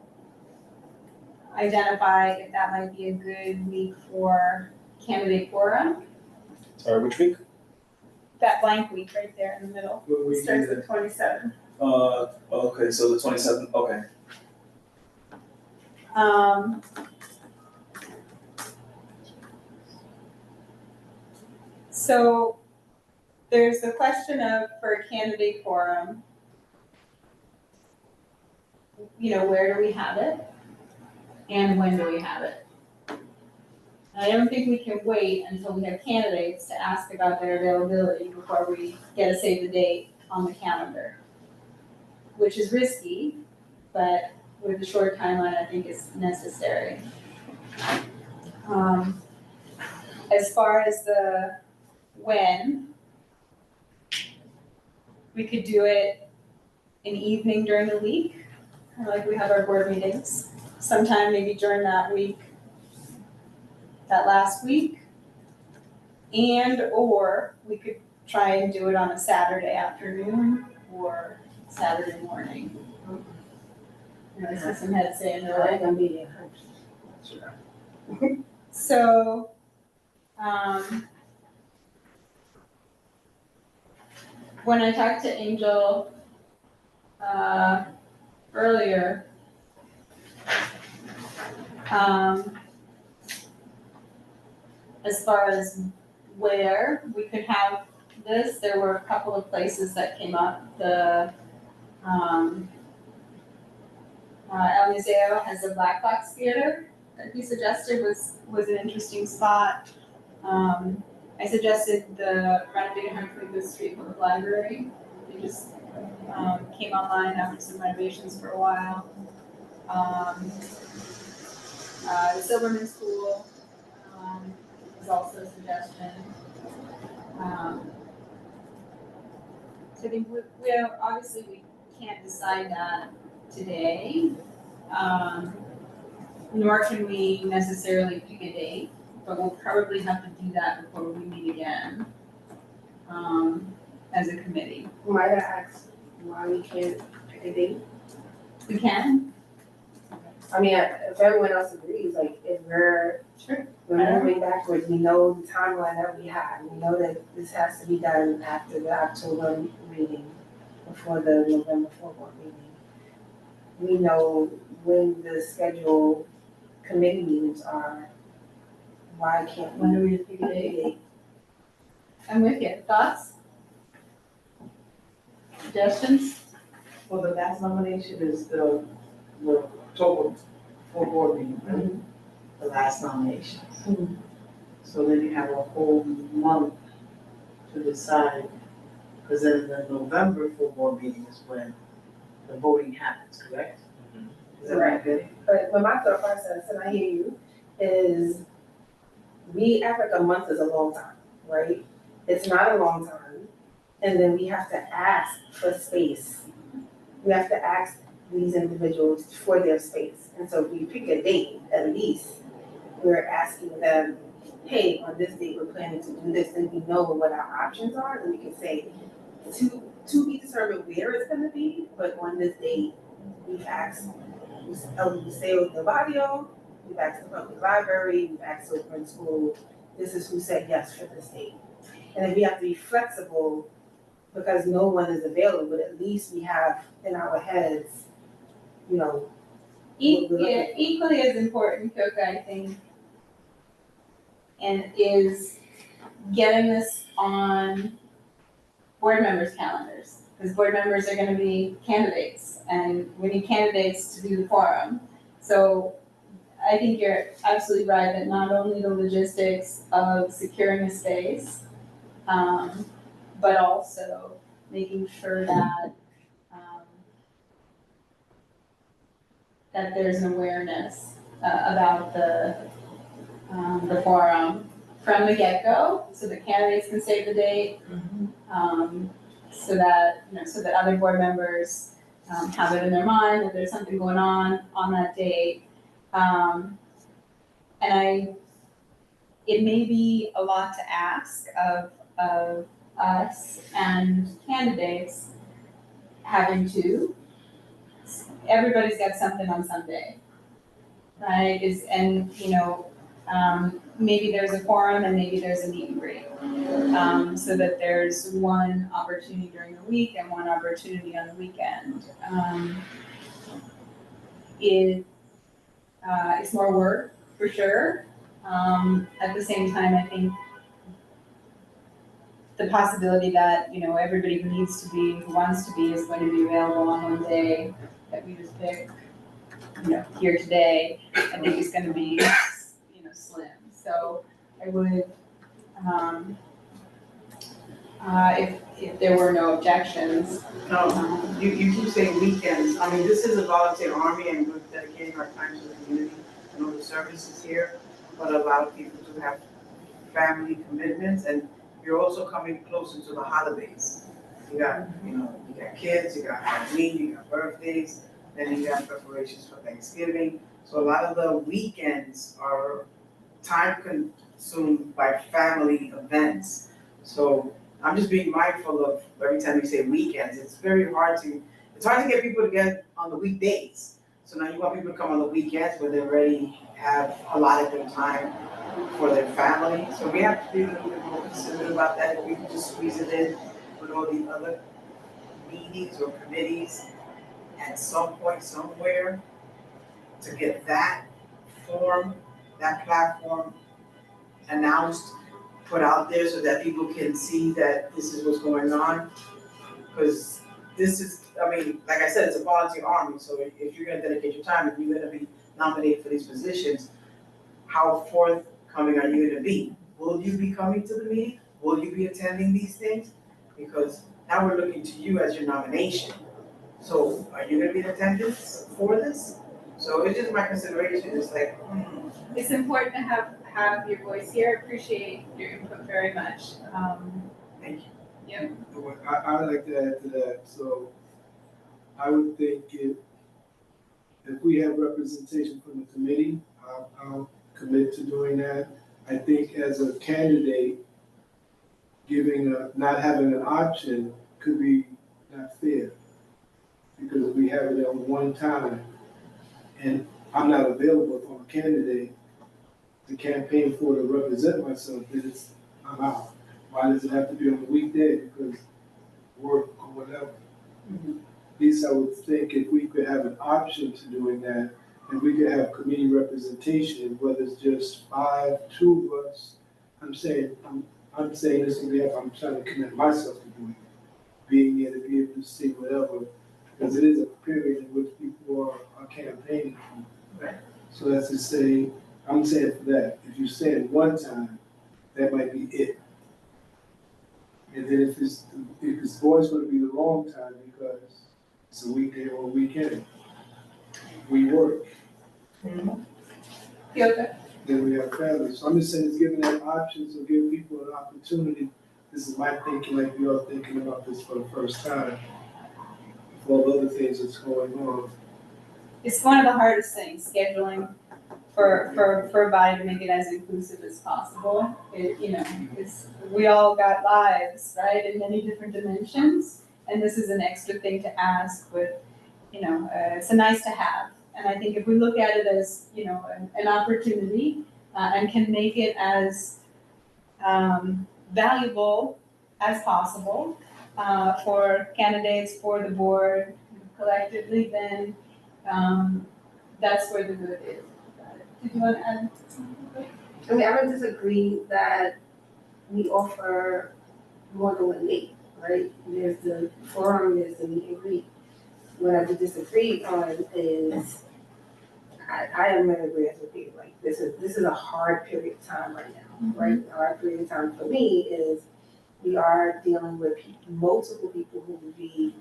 identify if that might be a good week for candidate forum. Sorry, which week? That blank week right there in the middle. What week Starts is it? at 27. Okay, so the 27th, okay. So there's the question of, for a candidate forum, where do we have it? And when do we have it? I don't think we can wait until we have candidates to ask about their availability before we get a save the date on the calendar, which is risky, but with a short timeline, I think it's necessary. As far as the when, we could do it an evening during the week, kind of like we have our board meetings, sometime maybe during that week, that last week. Or we could try and do it on a Saturday afternoon or Saturday morning. I see some heads saying they're like, I'm being so, when I talked to Angel, earlier, as far as where we could have this, there were a couple of places that came up. The El Museo has a black box theater that he suggested was an interesting spot. I suggested the renovated 125th Street Public Library. It just came online after some renovations for a while. The Silverman School is also a suggestion. So I think we obviously we can't decide that today, nor can we necessarily pick a date, but we'll probably have to do that before we meet again as a committee. Might I ask why we can't pick a date? We can? I mean, if everyone else agrees, like, if we're Sure. moving backwards, we know the timeline that we have. We know that this has to be done after the October meeting, before the November 4th meeting. We know when the scheduled committee meetings are. Why can't When we do we pick a pick a date? date? I'm with you. Thoughts? Suggestions? Well, the last nomination is the October full board meeting, right? The last nomination. So then you have a whole month to decide, because then the November full board meeting is when the voting happens, correct? Is that right, good? But my thought process, and I hear you, is we act like a month is a long time, right? It's not a long time. And then we have to ask for space. We have to ask these individuals for their space. And so if we pick a date, at least, we're asking them, hey, on this date, we're planning to do this, and we know what our options are, and we can say, to be determined where it's gonna be, but on this date, we've asked El Museo del Barrio, we've asked the public library, we've asked the open school, this is who said yes for this date. And then we have to be flexible because no one is available, but at least we have in our heads, you know. Equally as important, Coca, I think, and is getting this on board members' calendars. Because board members are gonna be candidates, and we need candidates to do the forum. So I think you're absolutely right that not only the logistics of securing a space, but also making sure that that there's an awareness about the forum from the get-go, so that candidates can save the date, so that, so that other board members have it in their mind that there's something going on that date. And it may be a lot to ask of us and candidates having to, everybody's got something on Sunday, right? Maybe there's a forum and maybe there's a meet and greet. So that there's one opportunity during the week and one opportunity on the weekend. It's more work, for sure. At the same time, I think the possibility that, everybody who needs to be, who wants to be, is going to be available on one day that we just pick, here today, I think is gonna be, slim. So I would, if there were no objections. You keep saying weekends. I mean, this is a volunteer army and we're dedicating our time to the community. I know the service is here, but a lot of people do have family commitments, and you're also coming closer to the holidays. You got kids, you got Halloween, you got birthdays, then you got preparations for Thanksgiving. So a lot of the weekends are time consumed by family events. So I'm just being mindful of every time you say weekends, it's hard to get people to get on the weekdays. So now you want people to come on the weekends where they already have allotted their time for their family. So we have to be a little bit more considerate about that. If we can just squeeze it in with all the other meetings or committees at some point somewhere to get that form, that platform announced, put out there so that people can see that this is what's going on. Because this is, I mean, like I said, it's a volunteer army, so if you're gonna dedicate your time, if you're gonna be nominated for these positions, how forthcoming are you gonna be? Will you be coming to the meeting? Will you be attending these things? Because now we're looking to you as your nomination. So are you gonna be in attendance for this? So it's just my consideration, it's like, It's important to have your voice here. Appreciate your input very much. thank you. I'd like to add to that, so I would think if we have representation from the committee, I'll commit to doing that. I think as a candidate, not having an option could be not fair, because we have it at one time, and I'm not available if I'm a candidate to campaign for, to represent myself, then I'm out. Why does it have to be on a weekday? Because work or whatever. At least I would think if we could have an option to doing that, and we could have committee representation, whether it's just 2 of us. I'm saying this on behalf, I'm trying to commit myself to doing it, being there to be able to see whatever, because it is a period in which people are campaigning. Right. So that's to say, I'm saying for that, if you say it one time, that might be it. And then if it's always gonna be the wrong time because it's a weekday or a weekend, we work, then we have families. So I'm just saying it's giving them options, so give people an opportunity. This is my thinking, like we are thinking about this for the first time. With all the other things that's going on. It's one of the hardest things, scheduling for a body to make it as inclusive as possible. We all got lives, right, in many different dimensions, and this is an extra thing to ask, but, it's a nice to have. And I think if we look at it as, an opportunity, and can make it as, valuable as possible, for candidates, for the board collectively, then, that's where the good is. Did you want to add something? I mean, I don't disagree that we offer more than one date, right? There's the forum, there's the meet and greet. What I would disagree on is, I am in agreement with you, like, this is a hard period of time right now, right? A hard period of time for me is, we are dealing with multiple people who will be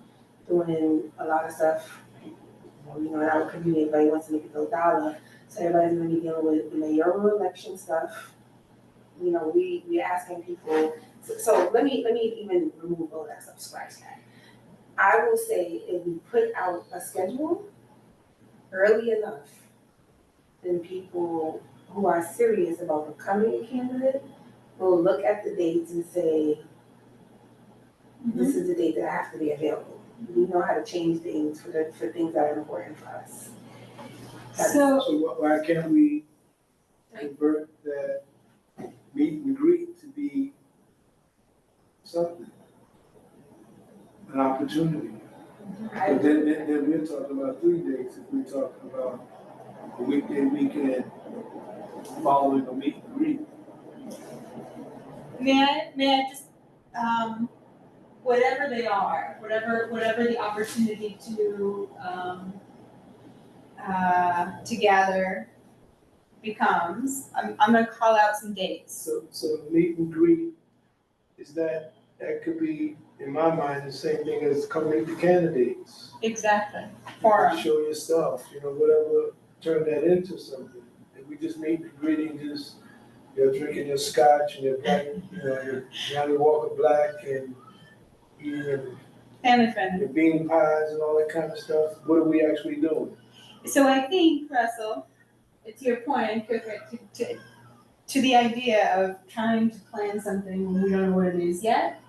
doing a lot of stuff. In our community, everybody wants to make a $1, so everybody's gonna be dealing with the mayoral election stuff. We asking people, so let me even remove all that stuff, scratch that. I will say, if we put out a schedule early enough, then people who are serious about becoming a candidate will look at the dates and say, this is the date that I have to be available. We know how to change things for things that are important for us. So why can't we convert that meet and greet to be something? An opportunity. But then we're talking about 3 days, if we're talking about a weekday, weekend, following a meet and greet. may I just, whatever they are, whatever the opportunity to gather becomes, I'm gonna call out some dates. So meet and greet, that could be, in my mind, the same thing as come meet the candidates. Exactly. Forum. Show your stuff, whatever, turn that into something. If we just meet and greeting, just, you're drinking your scotch and your black, your Johnny Walker Black and eating Family friendly. your bean pies and all that kind of stuff, what are we actually doing? So I think, Russell, to your point, to the idea of trying to plan something when we don't know what it is yet,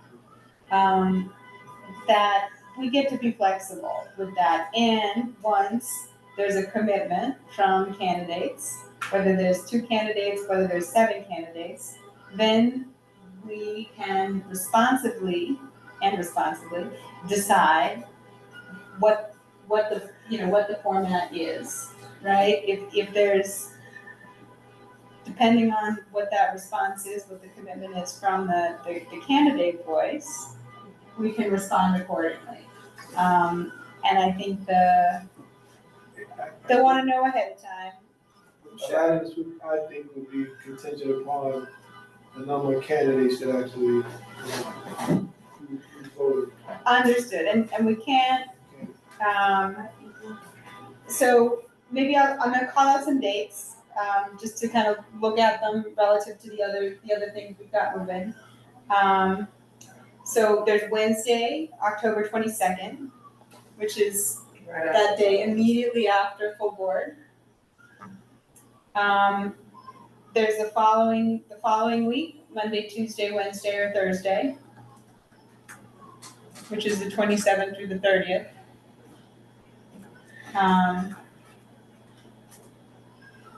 that we get to be flexible with that. And once there's a commitment from candidates, whether there's 2 candidates, whether there's 7 candidates, then we can responsibly decide what the format is, right? If there's, depending on what that response is, what the commitment is from the candidate voice, we can respond accordingly. And I think they'll wanna know ahead of time. A lot of this I think would be contingent upon the number of candidates that actually voted. Understood, and we can't, so maybe I'm gonna call out some dates, just to kind of look at them relative to the other things we've got moving. So there's Wednesday, October 22nd, which is that day immediately after full board. There's the following week, Monday, Tuesday, Wednesday, or Thursday, which is the 27th through the 30th.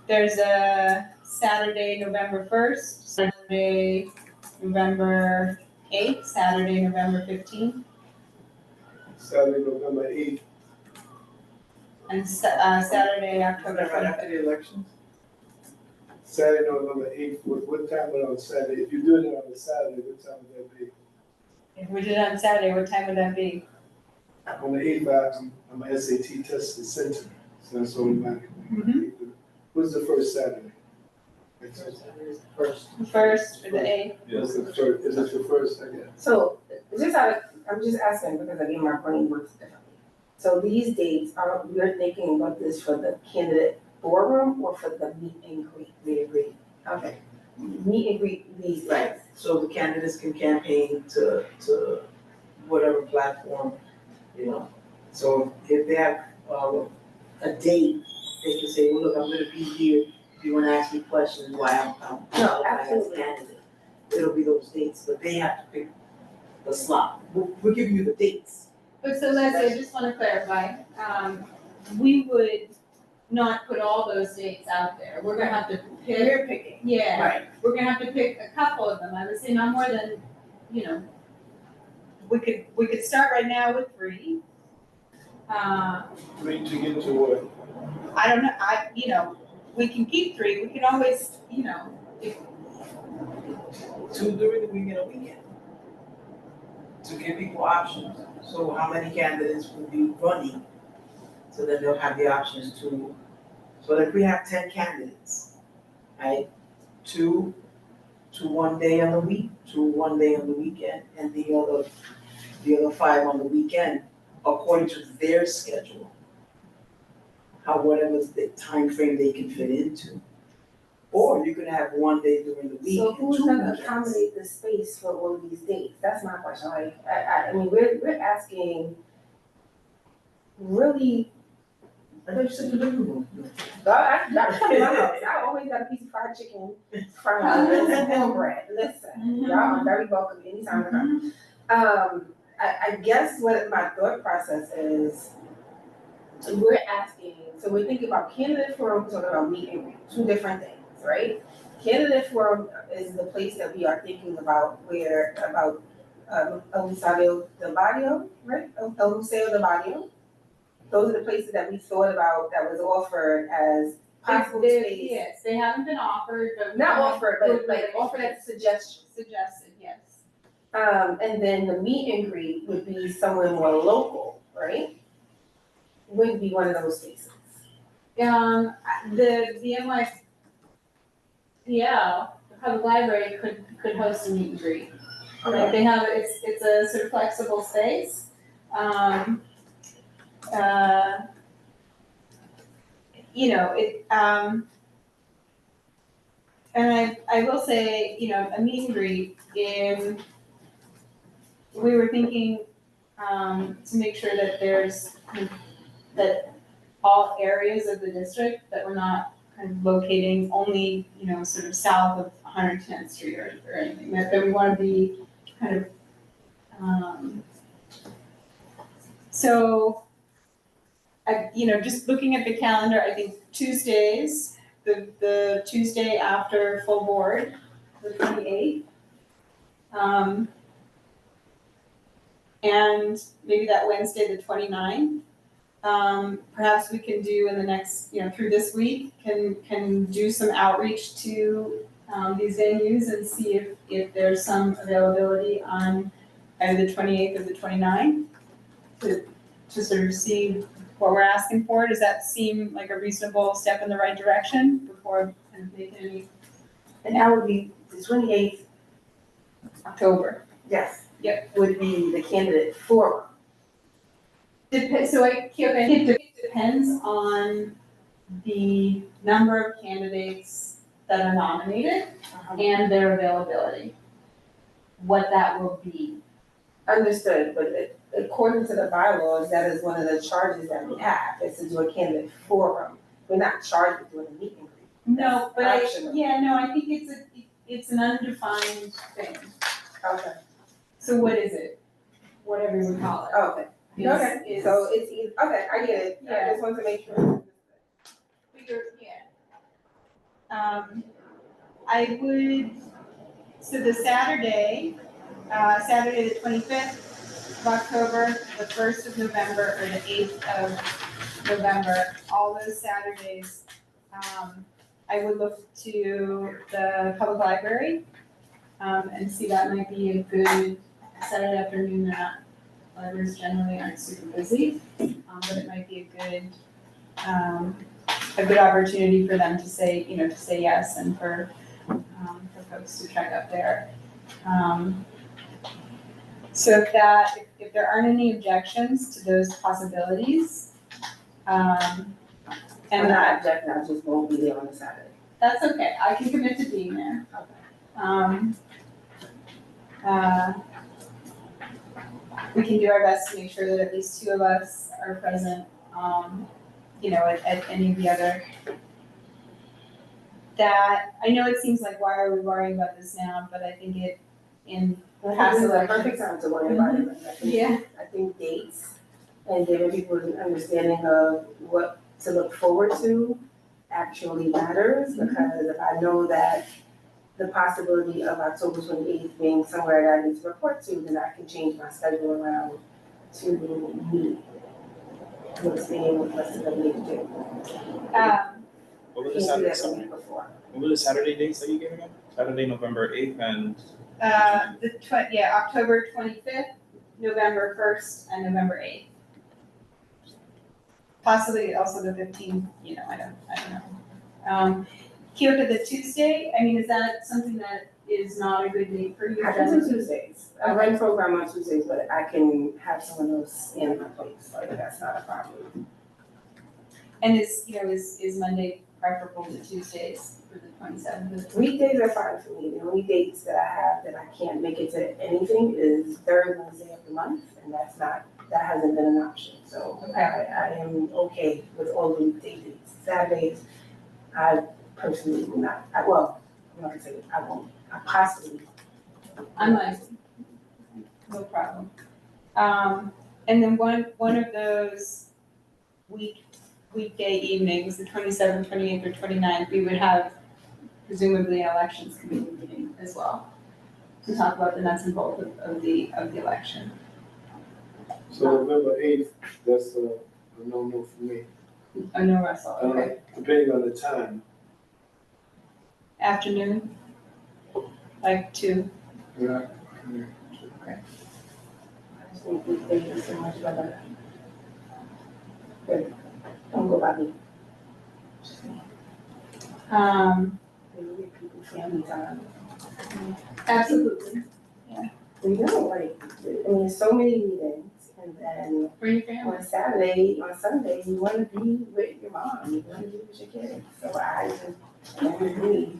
There's a Saturday, November 1st, Saturday, November 8th, Saturday, November 15th, Saturday, November 8th. and Saturday, October Right 23rd. after the elections? Saturday, November 8th. What time would on Saturday? If you do it on a Saturday, what time would that be? If we did it on Saturday, what time would that be? On the 8th, I'm an SAT tested center, so that's automatic. What's the first Saturday? First. The 1st or the 8th? Yes, the first. Is it the first? I guess. So, I'm just asking because again, my brain works differently. So these dates, you're thinking about this for the candidate forum or for the meet and greet? They agree. Okay, meet and greet these days. Right. So the candidates can campaign to whatever platform, you know. So if they have a date, they can say, well, look, I'm gonna be here. If you wanna ask me questions, why I'm No, as a absolutely. candidate. It'll be those dates, but they have to pick the slot. We'll give you the dates. But so Leslie, I just wanna clarify, we would not put all those dates out there. We're gonna have to pick, We're picking. yeah, Right. we're gonna have to pick a couple of them. I would say not more than, we could start right now with 3. 3 to get to what? I don't know, we can keep 3, we can always, if, 2 during the week and a weekend. To give people options. So how many candidates will be running? So that they'll have the options to, so if we have 10 candidates, right? 2 one day on the week, 2 one day on the weekend, and the other 5 on the weekend, according to their schedule. Whatever the time frame they can fit into. Or you can have 1 day during the week So and 2 who's gonna weekends. accommodate the space for all of these dates? That's my question. Like, I mean, we're asking really. I thought you said the living room. I come to my house. I always got a piece of fried chicken, fried rice, and cornbread. Listen, y'all are very welcome anytime to come. I guess what my thought process is, we're asking, so we're thinking about candidate forum, we're talking about meet and greet, 2 different things, right? Candidate forum is the place that we are thinking about El Museo del Barrio, right? El Museo del Barrio. Those are the places that we thought about that was offered as possible space. Yes, they haven't been offered, but. Not offered, but like offered as a suggestion. Suggested, yes. And then the meet and greet would be somewhere more local, right? Wouldn't be one of those spaces. The NY, yeah, the public library could host a meet and greet. Like they have, it's a sort of flexible space. And I will say, a meet and greet we were thinking, to make sure that that all areas of the district that we're not kind of locating only, sort of south of 110th Street or anything, that we want to be kind of, so, just looking at the calendar, I think Tuesdays, the Tuesday after full board, the 28th, and maybe that Wednesday, the 29th. Perhaps we can do in the next, through this week, can do some outreach to these venues and see if there's some availability on either the 28th or the 29th. to sort of see what we're asking for? Does that seem like a reasonable step in the right direction before kind of making any And that would be the 28th, October? yes. Yep. Would be the candidate forum. So I think it depends on the number of candidates that are nominated and their availability, what that will be. Understood, but according to the bylaws, that is one of the charges that we have, is to do a candidate forum. We're not charged with doing a meet and greet. No, but Optional. I think it's an undefined thing. Okay. So what is it? Whatever you would call it. Okay. Is- Okay, is- so it's either, okay, I get it. I Yeah. just want to make sure. I would, so the Saturday the 25th of October, the 1st of November, or the 8th of November, all those Saturdays, I would look to the public library, and see that might be a good Saturday afternoon. Libraries generally aren't super busy, but it might be a good opportunity for them to say yes, and for folks to trek up there. So if there aren't any objections to those possibilities, I'm and not objecting, I just won't be there on the Saturday. that's okay, I can commit to being there. We can do our best to make sure that at least 2 of us are present, at any of the other. That, I know it seems like, why are we worrying about this now, but I think it, in past This is the elections. perfect time to worry about it. I think dates and giving people an understanding of what to look forward to actually matters, because if I know that the possibility of October 28th being somewhere that I need to report to, then I can change my schedule around to meet what's being requested of me to do. What were the Can't do Saturday, that the sorry, week before. what were the Saturday dates that you gave again? Saturday, November 8th and, October 25th, November 1st, and November 8th. Possibly also the 15th, I don't know. Kyoto, the Tuesday, is that something that is not a good date for you? I can do Tuesdays. I run program on Tuesdays, but I can have someone else in my place, like that's not a problem. And is Monday preferable to Tuesdays for the 27th? Weekdays are fine for me. The only dates that I have that I can't make it to anything is third Wednesday of the month, and that hasn't been an option. So I am okay with all the weekday dates. Saturdays, I personally will not. I'm not gonna say I won't. I possibly. I'm like, no problem. And then one of those weekday evenings, the 27th, 28th, or 29th, we would have presumably an elections committee meeting as well to talk about the nuts and bolts of the election. So November 8th, that's a no-no for me. Oh, no, Russell, okay. Depending on the time. Afternoon, like 2. Yeah. I just think weekdays are so much better. But don't go by me. Maybe give people family time. Absolutely. We know, so many meetings, and then For your family. on Sunday, you wanna be with your mom, you wanna be with your kids, so I just don't agree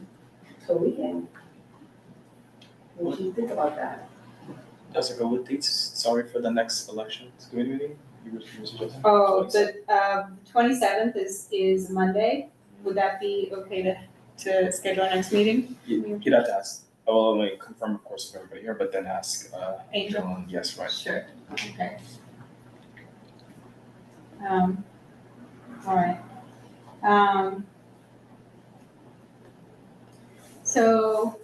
to a weekend. What do you think about that? Jessica, what dates, sorry, for the next elections committee meeting? You were suggesting? Oh, the 27th is Monday. Would that be okay to schedule our next meeting? You'd have to ask, well, let me confirm, of course, with everybody here, but then ask, Angel? Joan, yes, right. Sure, okay. All right. So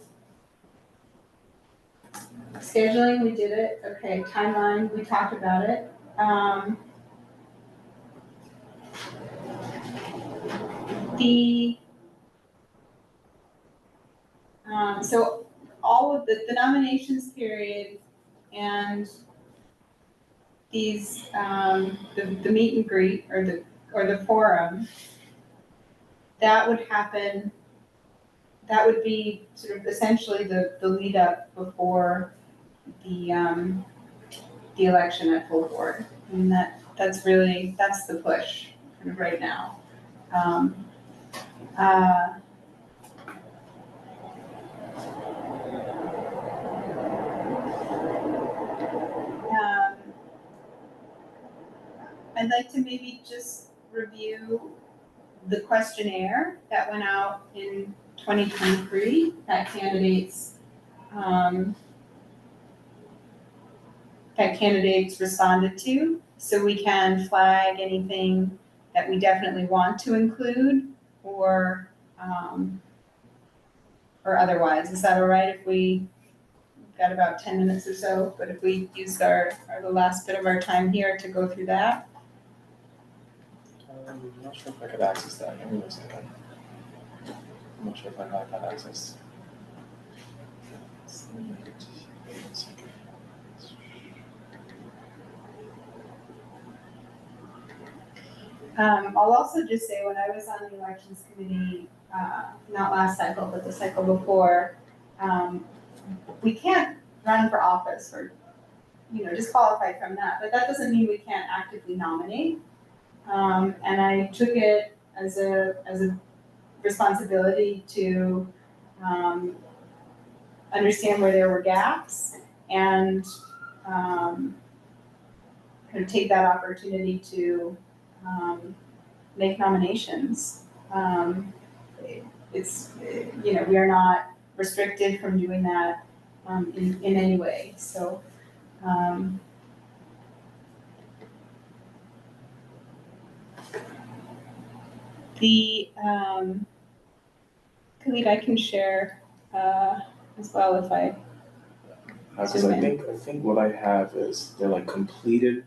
scheduling, we did it. Okay, timeline, we talked about it. So all of the nominations period and these, the meet and greet or the forum, that would happen, that would be sort of essentially the lead up before the election at full board. I mean, that's the push kind of right now. I'd like to maybe just review the questionnaire that went out in 2023 that candidates responded to, so we can flag anything that we definitely want to include or otherwise. Is that all right if we've got about 10 minutes or so, but if we use the last bit of our time here to go through that? I'm not sure if I could access that. Give me one second. I'm not sure if I have that access. I'll also just say, when I was on the elections committee, not last cycle, but the cycle before, we can't run for office or, disqualified from that, but that doesn't mean we can't actively nominate. And I took it as a responsibility to understand where there were gaps and kind of take that opportunity to make nominations. It's, we are not restricted from doing that in any way. So Khalid, I can share as well if I. Because I think what I have is they're like completed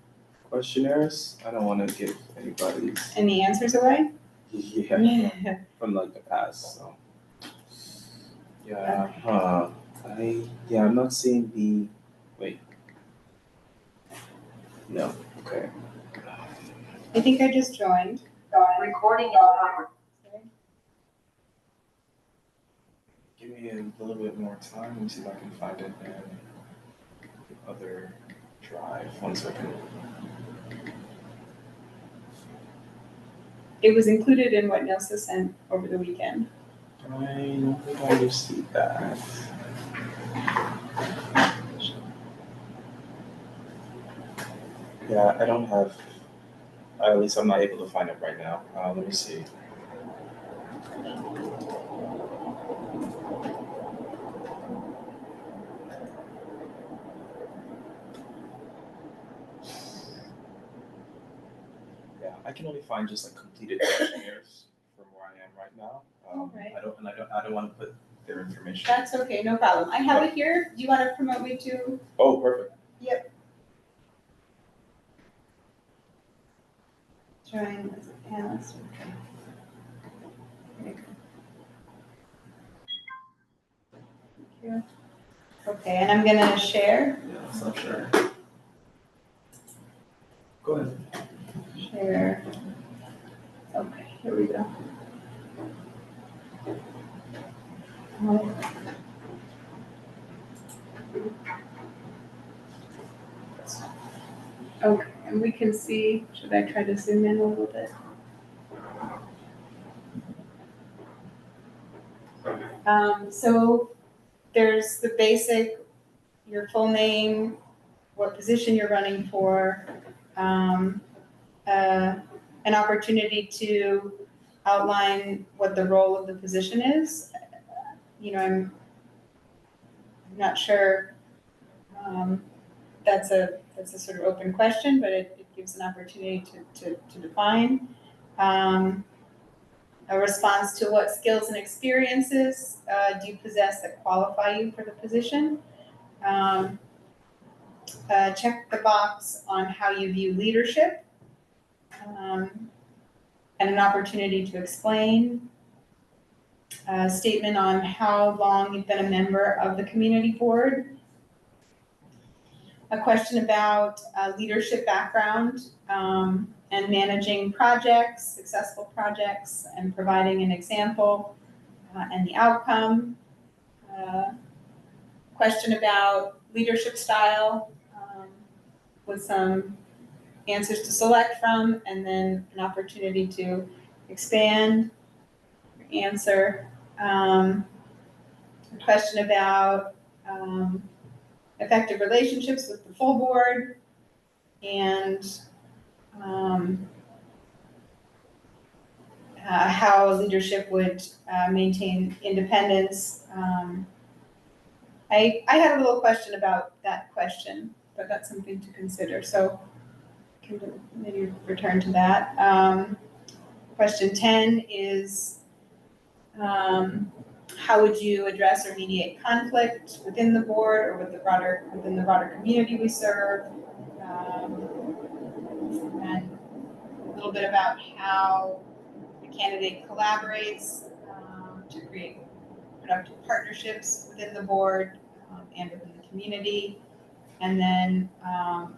questionnaires. I don't want to give anybody Any answers away? from like the past. So yeah, I'm not seeing the. Wait. No. Okay. I think I just joined. Recording in progress. Give me a little bit more time. Let me see if I can find it in the other drive. 1 second. It was included in what Nilsa sent over the weekend. I don't think I received that. Yeah, I don't have. At least I'm not able to find it right now. Let me see. Yeah, I can only find just like completed questionnaires from where I am right now. Right. I don't want to put their information. That's okay, no problem. I have it here. Do you want to promote me to? Oh, perfect. Yep. Join as a panelist. Okay. There you go. Thank you. Okay, and I'm gonna share. Yeah, so sure. Go ahead. Share. Okay, here we go. Okay, and we can see, should I try to zoom in a little bit? So there's the basic, your full name, what position you're running for, an opportunity to outline what the role of the position is. I'm not sure, that's a sort of open question, but it gives an opportunity to define. A response to what skills and experiences do you possess that qualify you for the position. Check the box on how you view leadership, and an opportunity to explain. A statement on how long you've been a member of the community board. a question about leadership background and managing projects, successful projects, and providing an example and the outcome. Question about leadership style with some answers to select from, and then an opportunity to expand, answer. A question about effective relationships with the full board, and how leadership would maintain independence. I had a little question about that question, but that's something to consider, so can maybe return to that. Question 10 is, how would you address or mediate conflict within the board or within the broader community we serve? And a little bit about how the candidate collaborates to create productive partnerships within the board and within the community. And then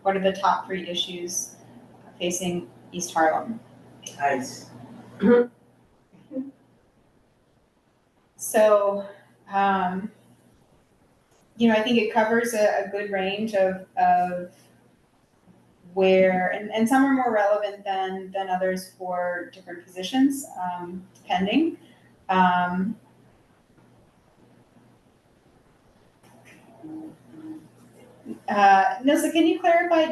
what are the top 3 issues facing East Harlem? Nice. So, I think it covers a good range of where, and some are more relevant than others for different positions, depending. Nilsa, can you clarify,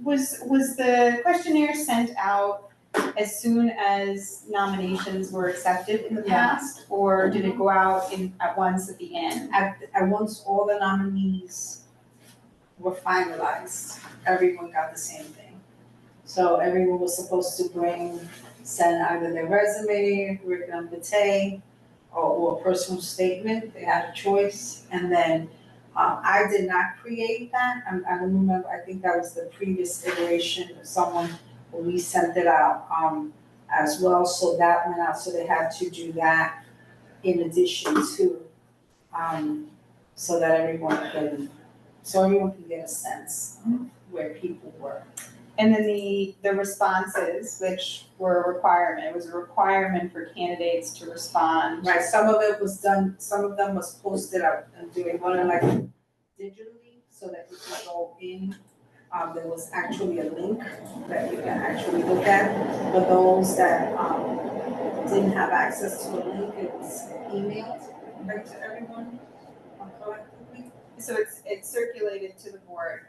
was the questionnaire sent out as soon as nominations were accepted in the past? Or did it go out at once at the end? At once all the nominees were finalized, everyone got the same thing. So everyone was supposed to send either their resume, curriculum vitae, or a personal statement. They had a choice, and then I did not create that. I don't remember, I think that was the previous iteration of someone, when we sent it out as well. So that went out, so they had to do that in addition to, so that everyone can get a sense of where people were. And then the responses, which were a requirement, it was a requirement for candidates to respond. Right, some of it was done, some of them was posted up and doing one like digitally, so that you can go in. There was actually a link that you can actually look at. For those that didn't have access to a link, it was emailed right to everyone collectively. So it's circulated to the board,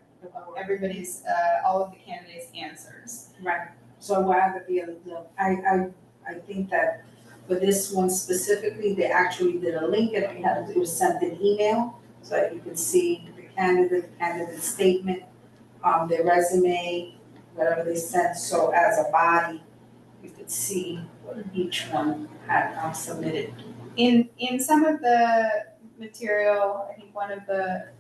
everybody's, all of the candidates' answers. Right, so we'll have it be I think that for this one specifically, they actually did a link and it was sent an email, so that you could see the candidate statement, their resume, whatever they sent, so as a body, you could see what each one had submitted. In some of the material, I think one of the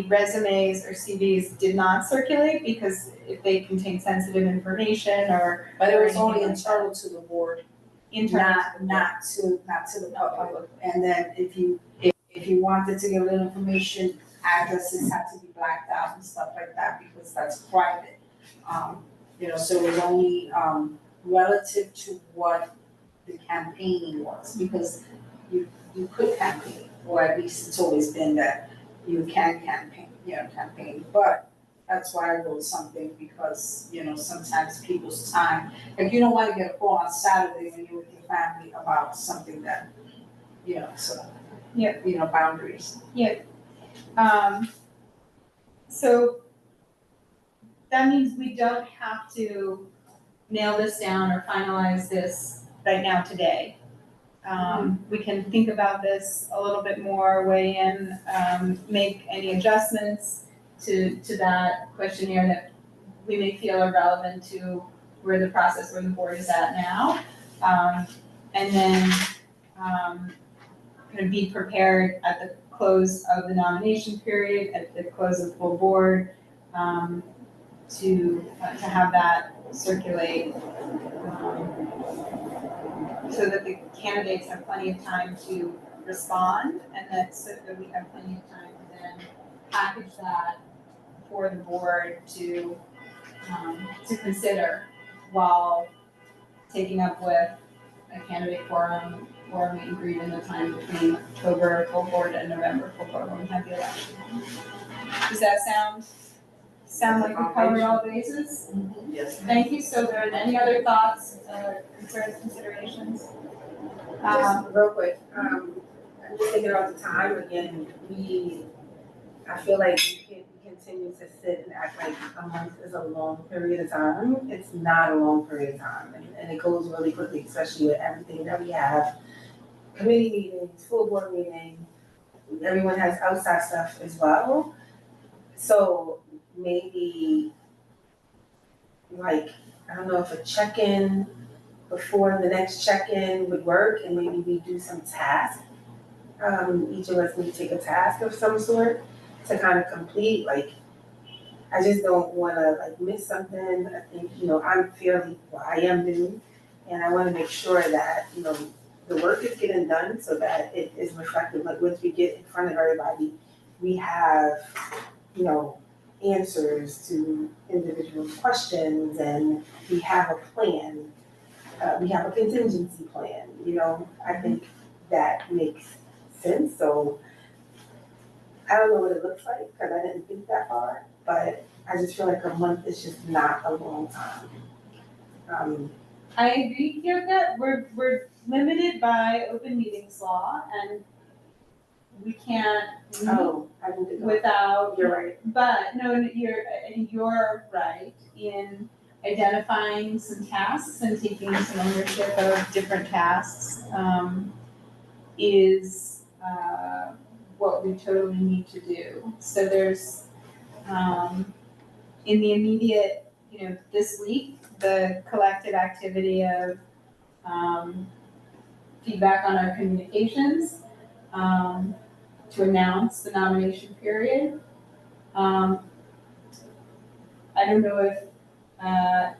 resumes or CVs did not circulate because if they contain sensitive information or. But it was only internal to the board, not to the public. And then if you wanted to get a little information, addresses had to be blacked out and stuff like that because that's private. So it was only relative to what the campaigning was, because you could campaign, or at least it's always been that you can campaign, but that's why I wrote something, because, sometimes people's time, like you don't wanna get a call on Saturday when you're with your family about something that, boundaries. So that means we don't have to nail this down or finalize this right now today. We can think about this a little bit more, weigh in, make any adjustments to that questionnaire that we may feel are relevant to where the board is at now. And then kind of be prepared at the close of the nomination period, at the close of the full board, to have that circulate, so that the candidates have plenty of time to respond, and so that we have plenty of time to then package that for the board to consider while taking up with a candidate forum or meet and greet in the time between October full board and November full board when we have the election. Does that sound like we covered all bases? Yes. Thank you so good. Any other thoughts, concerns, considerations? Just real quick, I'm just thinking about the time again, I feel like we continue to sit and act like a month is a long period of time. It's not a long period of time, and it goes really quickly, especially with everything that we have. Committee meetings, full board meeting, everyone has outside stuff as well. So maybe, like, I don't know if a check-in before the next check-in would work, and maybe we do some tasks. Each of us need to take a task of some sort to kind of complete, like, I just don't wanna like miss something. I think, I'm fairly, I am new, and I wanna make sure that, the work is getting done so that it is reflective. Like, once we get in front of everybody, we have, answers to individual questions, and we have a plan. We have a contingency plan, I think that makes sense. So I don't know what it looks like, because I didn't think that far, but I just feel like a month is just not a long time. I agree, Yoko. We're limited by open meetings law, and we can't meet I didn't know. without. You're right. But no, I think you're right in identifying some tasks and taking some ownership of different tasks, is, what we totally need to do. So there's, in the immediate, this week, the collective activity of, feedback on our communications, to announce the nomination period. I don't know if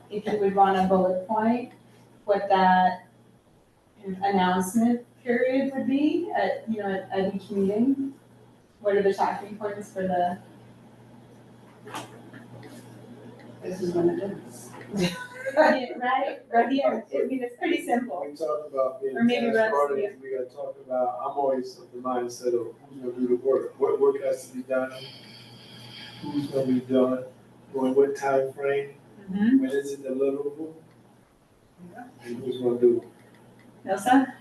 you would want a bullet point, what that announcement period would be at each meeting. What are the talking points for the? This is when it is. Right here. I mean, it's pretty simple. We talk about being Or maybe task Russ, oriented, we gotta talk about, I'm always of the mindset of who's gonna do the work, what work has to be done, who's gonna be done, on what time frame, when is it deliverable, and who's gonna do it. Nelsa?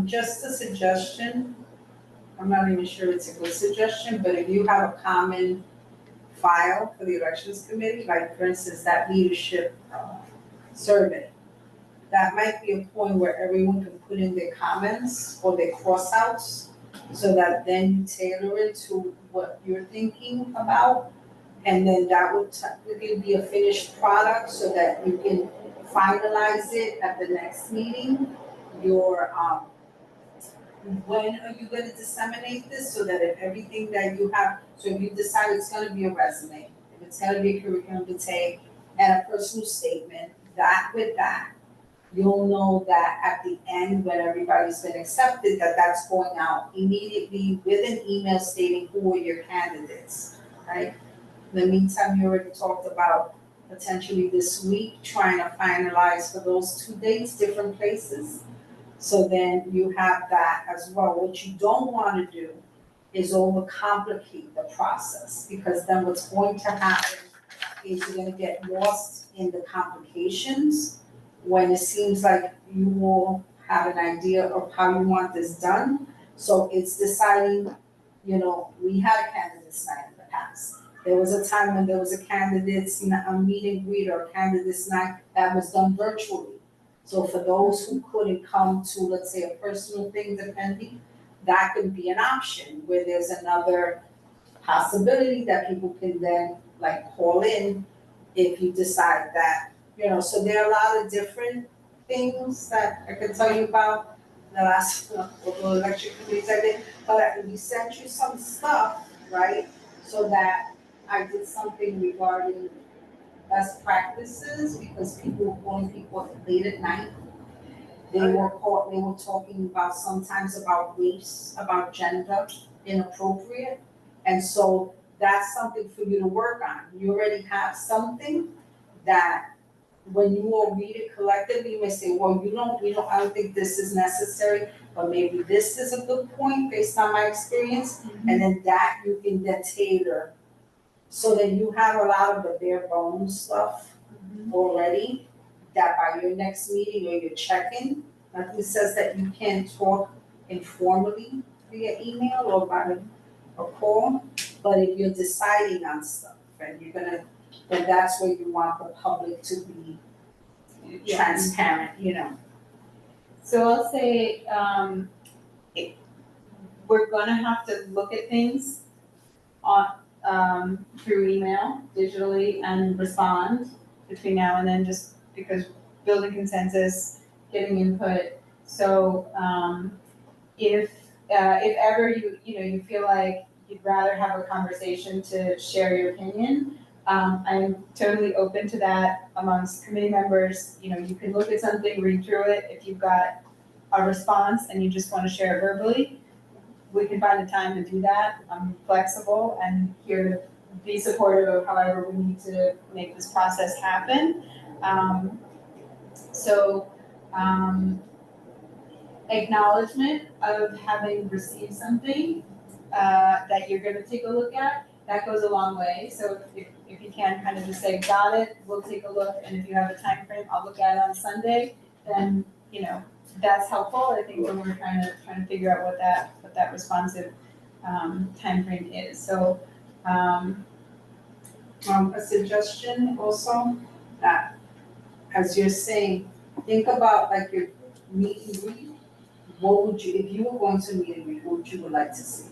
Just a suggestion, I'm not even sure it's a good suggestion, but if you have a common file for the elections committee, like for instance, that leadership survey, that might be a point where everyone can put in their comments or their cross-outs, so that then you tailor it to what you're thinking about. And then that would technically be a finished product, so that you can finalize it at the next meeting. When are you gonna disseminate this, so that if everything that you have, so if you decide it's gonna be a resume, if it's gonna be a curriculum vitae and a personal statement, with that, you'll know that at the end, when everybody's been accepted, that's going out immediately with an email stating who are your candidates, right? In the meantime, you already talked about potentially this week, trying to finalize for those 2 dates, different places. So then you have that as well. What you don't want to do is overcomplicate the process, because then what's going to happen is you're gonna get lost in the complications when it seems like you will have an idea of how you want this done. So it's deciding, we had a candidates night in the past. There was a time when there was a candidates, a meet and greet or candidates night that was done virtually. So for those who couldn't come to, let's say, a personal thing depending, that could be an option, where there's another possibility that people can then call in if you decide that, so there are a lot of different things that I can tell you about the last local election committees I did, but we sent you some stuff, right? So that I did something regarding best practices, because people were calling people late at night. They were talking about sometimes about race, about gender, inappropriate. And so that's something for you to work on. You already have something that when you all read it collectively, you may say, well, I don't think this is necessary, but maybe this is a good point based on my experience, and then that you can then tailor. So that you have a lot of the bare bones stuff already, that by your next meeting or your check-in, nothing says that you can't talk informally via email or by a call, but if you're deciding on stuff, and then that's where you want the public to be transparent, So I'll say, we're gonna have to look at things on, through email, digitally, and respond between now and then, just because building consensus, getting input. So, if ever you feel like you'd rather have a conversation to share your opinion, I'm totally open to that amongst committee members. You can look at something, read through it. If you've got a response and you just want to share it verbally, we can find the time to do that. I'm flexible and here to be supportive of however we need to make this process happen. Acknowledgement of having received something that you're gonna take a look at, that goes a long way. So if you can kind of just say, got it, we'll take a look, and if you have a time frame, I'll look at it on Sunday, then, that's helpful. I think when we're trying to figure out what that responsive time frame is. So, a suggestion also, that, as you're saying, think about like your meet and greet. What would you, if you were going to meet and greet, what would you like to see?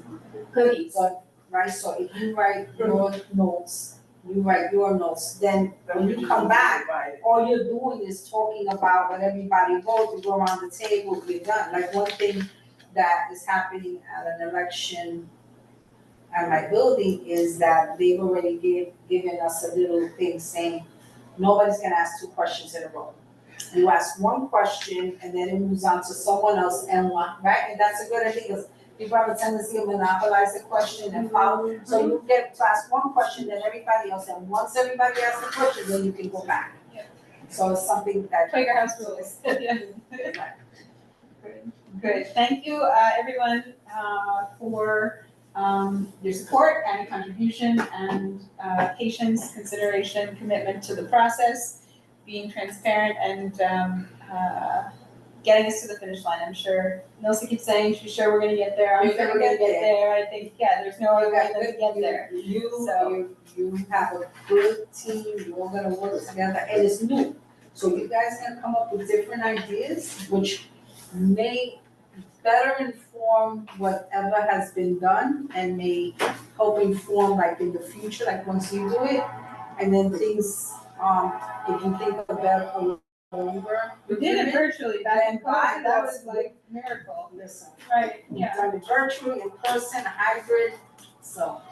cookies. So, right, so if you write your notes, then when you come back, all you're doing is talking about what everybody wrote, you go around the table, you're done. Like one thing that is happening at an election at my building is that they've already given us a little thing saying, nobody's gonna ask 2 questions in a row. You ask one question and then it moves on to someone else and one, right? And that's a good idea, because people have a tendency to monopolize the question and follow. So you get to ask one question, then everybody else, and once everybody asks the question, then you can go back. Yeah. So it's something that. Tiger House rules. Yeah. Good. Thank you, everyone, for your support and contribution and patience, consideration, commitment to the process, being transparent, and getting us to the finish line. I'm sure Nelsie keeps saying she's sure we're gonna get there. I'm sure we're gonna get there. I think, there's no other way than to get there. You have a good team, you're all gonna work together, and it's new. So you guys can come up with different ideas, which may better inform whatever has been done, and may help inform like in the future, like once you do it. And then things, if you think about longer. We did it virtually back in COVID. That was like miracle. Listen. Right, You've done it virtually, in person, hybrid, so,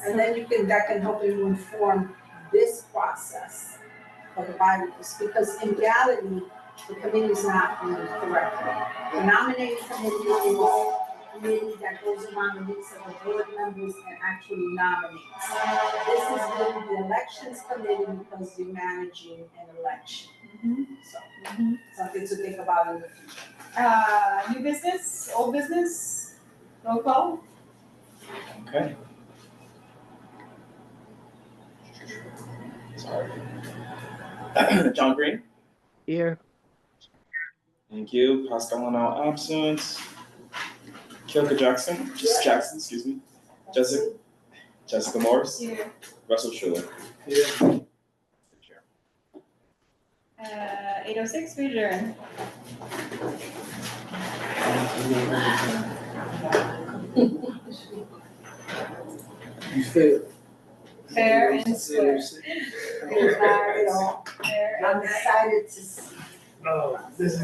and then that can help you inform this process of the bylaws, because in reality, the committee is not being correctly. The nominating committee is a committee that goes around the list of the board members and actually nominates. This is really the elections committee because you're managing an election. So, something to think about in the future. New business, old business, roll call. Okay. Sorry. John Green. Here. Thank you. Pascal now absent. Kilka Jackson, excuse me. Jessica Morris. Here. Russell Schuler. Yeah. 8:06, we adjourn. You failed. Fair and square. It's not at all. Fair I'm and excited to see. Oh, this is.